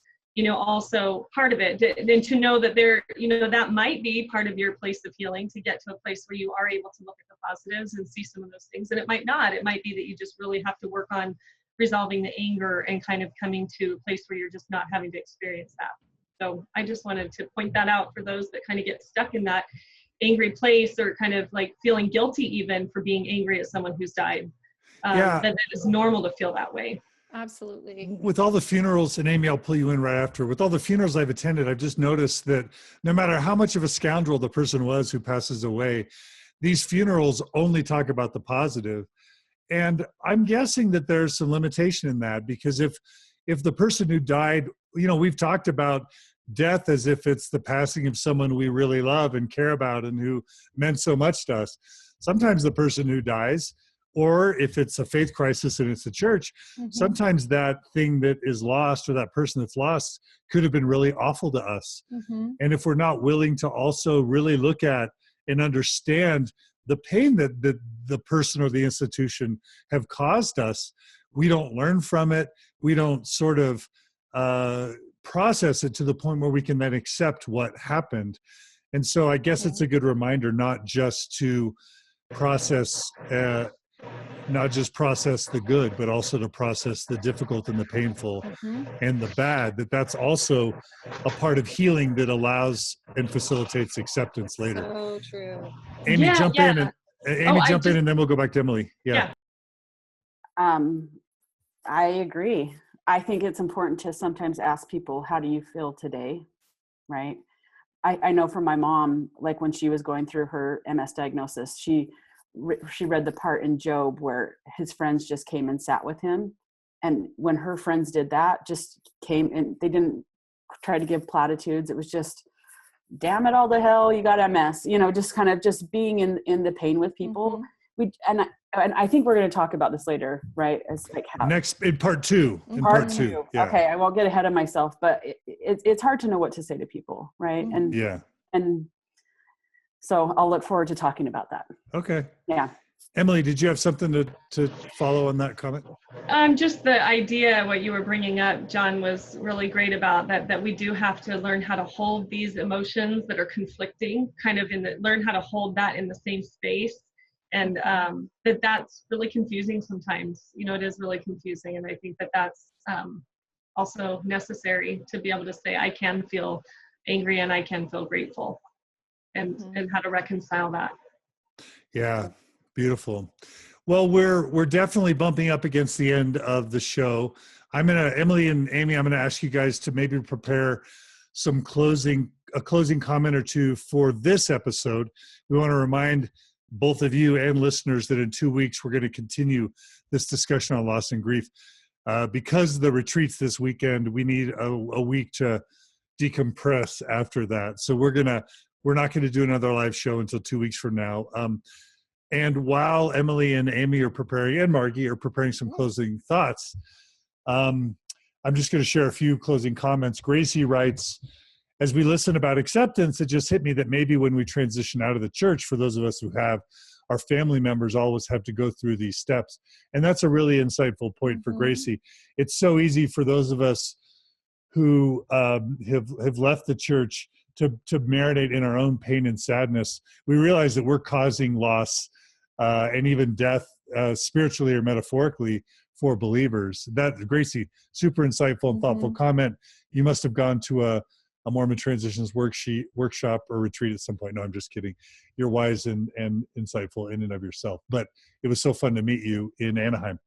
also part of it. And to know that that might be part of your place of healing, to get to a place where you are able to look at the positives and see some of those things. And it might not. It might be that you just really have to work on resolving the anger and kind of coming to a place where you're just not having to experience that. So I just wanted to point that out for those that kind of get stuck in that angry place, or kind of like feeling guilty even for being angry at someone who's died. That it's normal to feel that way. Absolutely. With all the funerals, and Amy, I'll pull you in right after. With all the funerals I've attended, I've just noticed that no matter how much of a scoundrel the person was who passes away, these funerals only talk about the positive. And I'm guessing that there's some limitation in that, because if the person who died, we've talked about death as if it's the passing of someone we really love and care about and who meant so much to us. Sometimes the person who dies, or if it's a faith crisis and it's the church, sometimes that thing that is lost, or that person that's lost, could have been really awful to us. And if we're not willing to also really look at and understand the pain that the person or the institution have caused us, we don't learn from it. We don't sort of process it to the point where we can then accept what happened. And so I guess it's a good reminder not just to process the good, but also to process the difficult and the painful and the bad, that's also a part of healing that allows and facilitates acceptance later. So true. Amy, Yeah, jump yeah. in, and Amy, jump in, and then we'll go back to Emily. Yeah. I agree. I think it's important to sometimes ask people, how do you feel today? Right. I know from my mom, like when she was going through her MS diagnosis, she read the part in Job where his friends just came and sat with him. And when her friends did that, just came and they didn't try to give platitudes. It was just, damn it all to hell, you got MS, just kind of just being in the pain with people. And I think we're going to talk about this later, right? As like how Next in part two. Part two. Yeah. Okay, I won't get ahead of myself, but it's hard to know what to say to people, right? And so I'll look forward to talking about that. Okay. Yeah. Emily, did you have something to follow on that comment? Just the idea, what you were bringing up, John, was really great about that we do have to learn how to hold these emotions that are conflicting, learn how to hold that in the same space. And that's really confusing sometimes. It is really confusing. And I think that's also necessary to be able to say, I can feel angry and I can feel grateful, and how to reconcile that. Yeah, beautiful. Well, we're definitely bumping up against the end of the show. Emily and Amy, I'm gonna ask you guys to maybe prepare a closing comment or two for this episode. We want to remind both of you and listeners that in 2 weeks, we're going to continue this discussion on loss and grief. Because of the retreats this weekend, we need a week to decompress after that. So we're not going to do another live show until 2 weeks from now. And while Emily and Amy are preparing, and Margie are preparing some closing thoughts, I'm just going to share a few closing comments. Gracie writes, as we listen about acceptance, it just hit me that maybe when we transition out of the church, for those of us who have, our family members always have to go through these steps. And that's a really insightful point for Gracie. It's so easy for those of us who have left the church to marinate in our own pain and sadness. We realize that we're causing loss and even death, spiritually or metaphorically, for believers. That, Gracie, super insightful and thoughtful comment. You must have gone to a Mormon Transitions workshop or retreat at some point. No, I'm just kidding. You're wise and insightful in and of yourself. But it was so fun to meet you in Anaheim.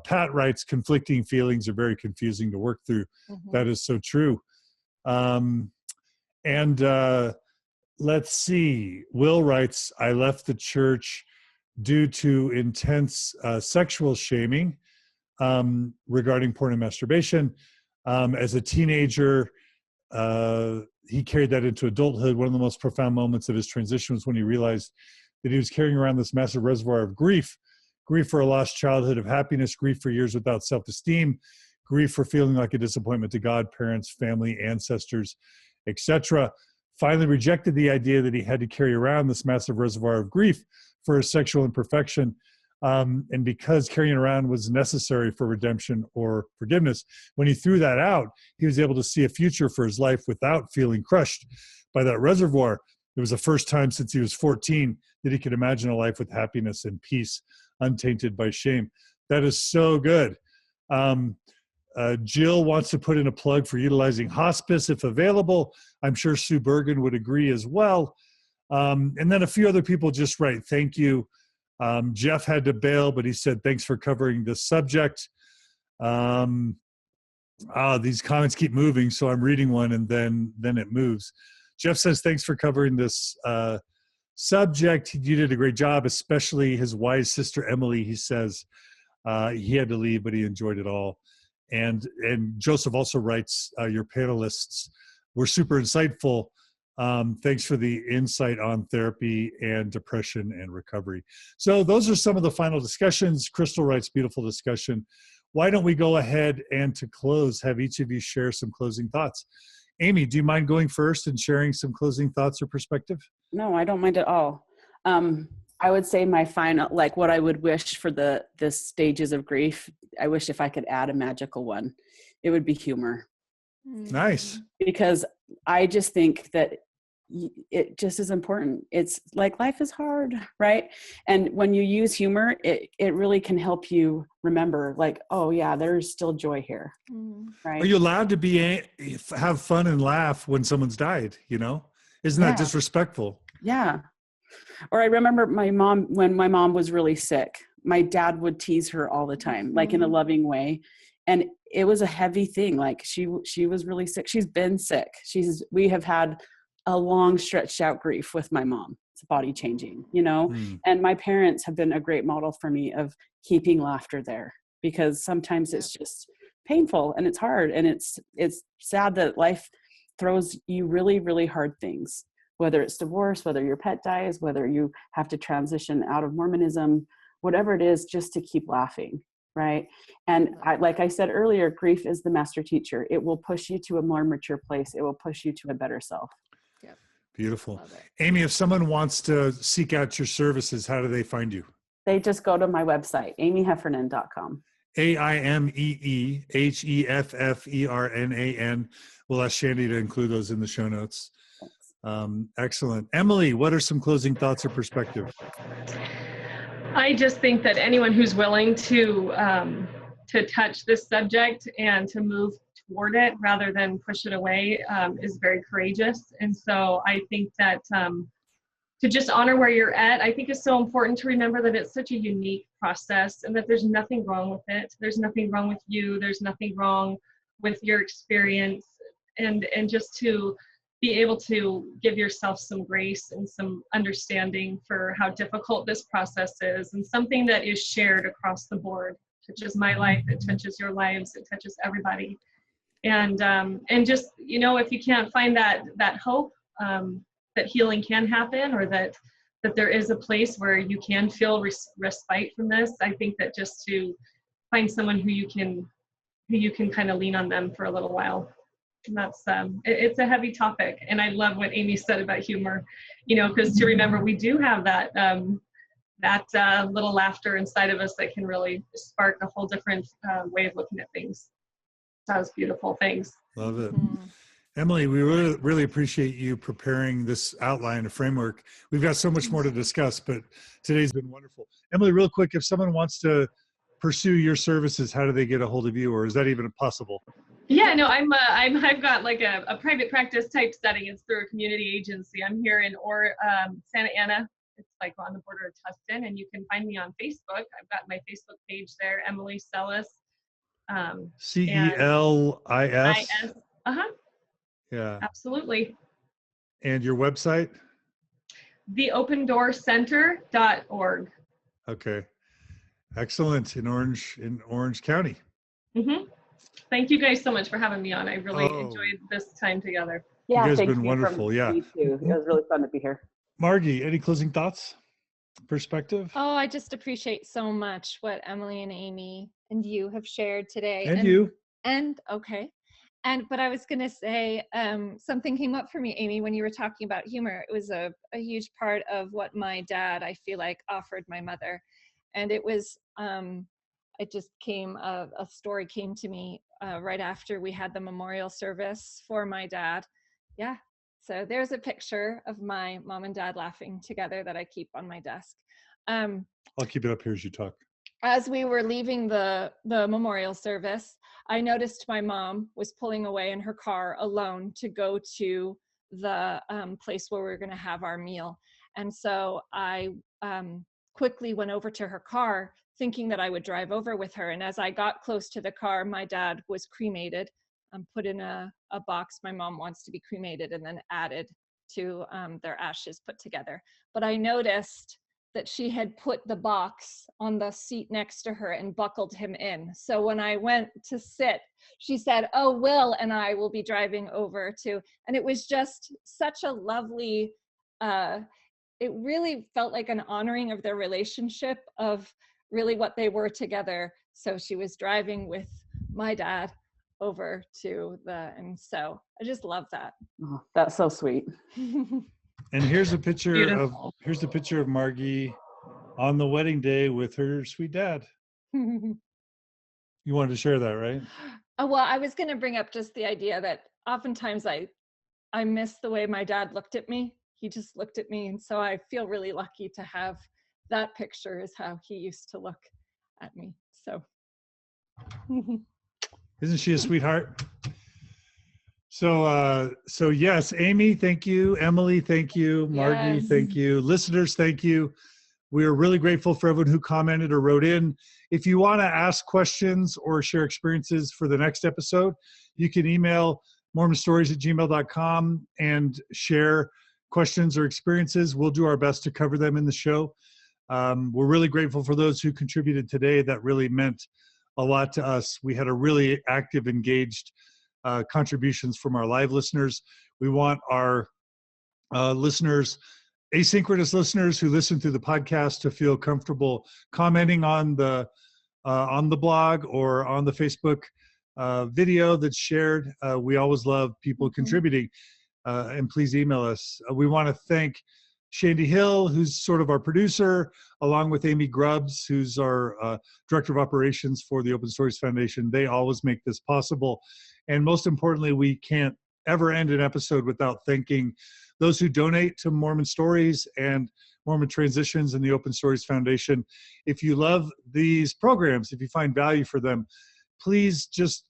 Pat writes, conflicting feelings are very confusing to work through. That is so true. Let's see. Will writes, I left the church due to intense sexual shaming regarding porn and masturbation. As a teenager, he carried that into adulthood. One of the most profound moments of his transition was when he realized that he was carrying around this massive reservoir of grief for a lost childhood of happiness, grief for years without self-esteem, grief for feeling like a disappointment to God, parents, family, ancestors, etc. Finally rejected the idea that he had to carry around this massive reservoir of grief for his sexual imperfection. And because carrying around was necessary for redemption or forgiveness, when he threw that out, he was able to see a future for his life without feeling crushed by that reservoir. It was the first time since he was 14 that he could imagine a life with happiness and peace, untainted by shame. That is so good. Jill wants to put in a plug for utilizing hospice if available. I'm sure Sue Bergen would agree as well. And then a few other people just write, thank you. Jeff had to bail, but he said, thanks for covering this subject. These comments keep moving, so I'm reading one and then it moves. Jeff says, thanks for covering this subject. You did a great job, especially his wise sister, Emily. He says he had to leave, but he enjoyed it all. And Joseph also writes, your panelists were super insightful. Thanks for the insight on therapy and depression and recovery. So those are some of the final discussions. Crystal writes, beautiful discussion. Why don't we go ahead and to close, have each of you share some closing thoughts. Amy, do you mind going first and sharing some closing thoughts or perspective? No, I don't mind at all. I would say my final, like what I would wish for the stages of grief, I wish if I could add a magical one, it would be humor. Nice. Because I just think that it just is important. It's like life is hard, right? And when you use humor, it really can help you remember, like, oh yeah, there's still joy here, right? Are you allowed to have fun and laugh when someone's died? You know, Isn't that disrespectful? Yeah. Or I remember when my mom was really sick, my dad would tease her all the time, like in a loving way. And it was a heavy thing. Like she was really sick. She's been sick. We have had a long stretched out grief with my mom. It's body changing, and my parents have been a great model for me of keeping laughter there, because sometimes it's just painful and it's hard. And it's sad that life throws you really, really hard things, whether it's divorce, whether your pet dies, whether you have to transition out of Mormonism, whatever it is, just to keep laughing, right? And like I said earlier, grief is the master teacher. It will push you to a more mature place. It will push you to a better self. Yep. Beautiful. Aimee, if someone wants to seek out your services, how do they find you? They just go to my website, aimeeheffernan.com. AIMEEHEFFERNAN. We'll ask Shandy to include those in the show notes. Excellent. Emily, what are some closing thoughts or perspective? I just think that anyone who's willing to touch this subject and to move toward it rather than push it away is very courageous. And so I think that to just honor where you're at, I think is so important to remember that it's such a unique process and that there's nothing wrong with it. There's nothing wrong with you. There's nothing wrong with your experience. And just to be able to give yourself some grace and some understanding for how difficult this process is, and something that is shared across the board. It touches my life, it touches your lives, it touches everybody. And just, if you can't find that hope, that healing can happen, or that there is a place where you can feel respite from this, I think that just to find someone who you can kind of lean on them for a little while. And that's it's a heavy topic, and I love what Aimee said about humor, because to remember we do have that little laughter inside of us that can really spark a whole different way of looking at things. That was beautiful. Thanks. Love it. Emily, we really, really appreciate you preparing this outline, a framework. We've got so much more to discuss, but today's been wonderful. Emily, real quick, if someone wants to pursue your services, how do they get a hold of you, or is that even possible? Yeah, no, I've got like a private practice type setting. It's through a community agency. I'm here in Santa Ana. It's like on the border of Tustin, and you can find me on Facebook. I've got my Facebook page there, Emily Celis. CELIS. Yeah. Absolutely. And your website? theopendoorcenter.org. Okay. Excellent. In Orange County. Mm-hmm. Thank you guys so much for having me on. I really enjoyed this time together. Yeah, you guys have been wonderful. Yeah. Me too. It was really fun to be here. Margi, any closing thoughts? Perspective? Oh, I just appreciate so much what Emily and Aimee and you have shared today. And you. But I was going to say, something came up for me, Aimee, when you were talking about humor. It was a huge part of what my dad, I feel like, offered my mother. And it was, it just came, a story came to me right after we had the memorial service for my dad. Yeah. So there's a picture of my mom and dad laughing together that I keep on my desk. I'll keep it up here as you talk. As we were leaving the memorial service, I noticed my mom was pulling away in her car alone to go to the place where we were going to have our meal. And so I quickly went over to her car thinking that I would drive over with her. And as I got close to the car, my dad was cremated, put in a box. My mom wants to be cremated and then added to their ashes put together. But I noticed that she had put the box on the seat next to her and buckled him in. So when I went to sit, she said, "Oh, Will and I will be driving over to," and it was just such a lovely, it really felt like an honoring of their relationship, of really what they were together. So she was driving with my dad over to and so I just love that. Oh, that's so sweet. And here's a picture of Margi on the wedding day with her sweet dad. You wanted to share that, right? Oh, well, I was going to bring up just the idea that oftentimes I miss the way my dad looked at me. He just looked at me, and so I feel really lucky to have that picture is how he used to look at me. So isn't she a sweetheart? So yes, Amy, thank you. Emily, thank you. Margie, Yes. thank you. Listeners, thank you. We are really grateful for everyone who commented or wrote in. If you want to ask questions or share experiences for the next episode, you can email mormonstories@gmail.com and share questions or experiences. We'll do our best to cover them in the show. We're really grateful for those who contributed today. That really meant a lot to us. We had a really active, engaged contributions from our live listeners. We want our listeners, asynchronous listeners who listen through the podcast, to feel comfortable commenting on the blog or on the Facebook video that's shared. We always love people contributing, and please email us. We want to thank Shandy Hill, who's sort of our producer, along with Amy Grubbs, who's our Director of Operations for the Open Stories Foundation. They always make this possible. And most importantly, we can't ever end an episode without thanking those who donate to Mormon Stories and Mormon Transitions and the Open Stories Foundation. If you love these programs, if you find value for them, please just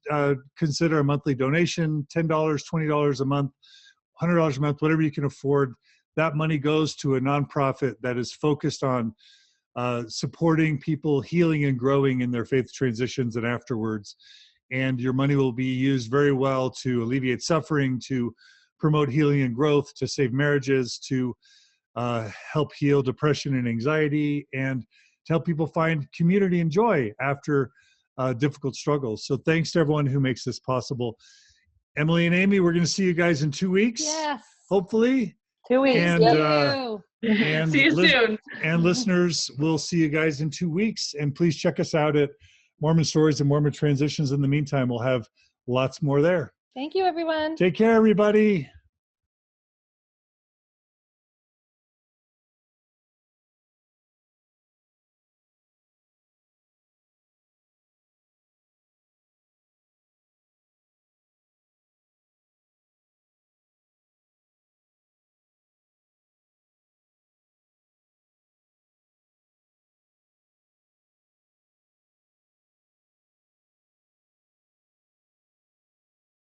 consider a monthly donation, $10, $20 a month, $100 a month, whatever you can afford. That money goes to a nonprofit that is focused on supporting people healing and growing in their faith transitions and afterwards. And your money will be used very well to alleviate suffering, to promote healing and growth, to save marriages, to help heal depression and anxiety, and to help people find community and joy after difficult struggles. So thanks to everyone who makes this possible. Emily and Amy, we're going to see you guys in 2 weeks. Yes. Hopefully. 2 weeks. And, and see you soon. And listeners, we'll see you guys in 2 weeks. And please check us out at Mormon Stories and Mormon Transitions. In the meantime, we'll have lots more there. Thank you, everyone. Take care, everybody.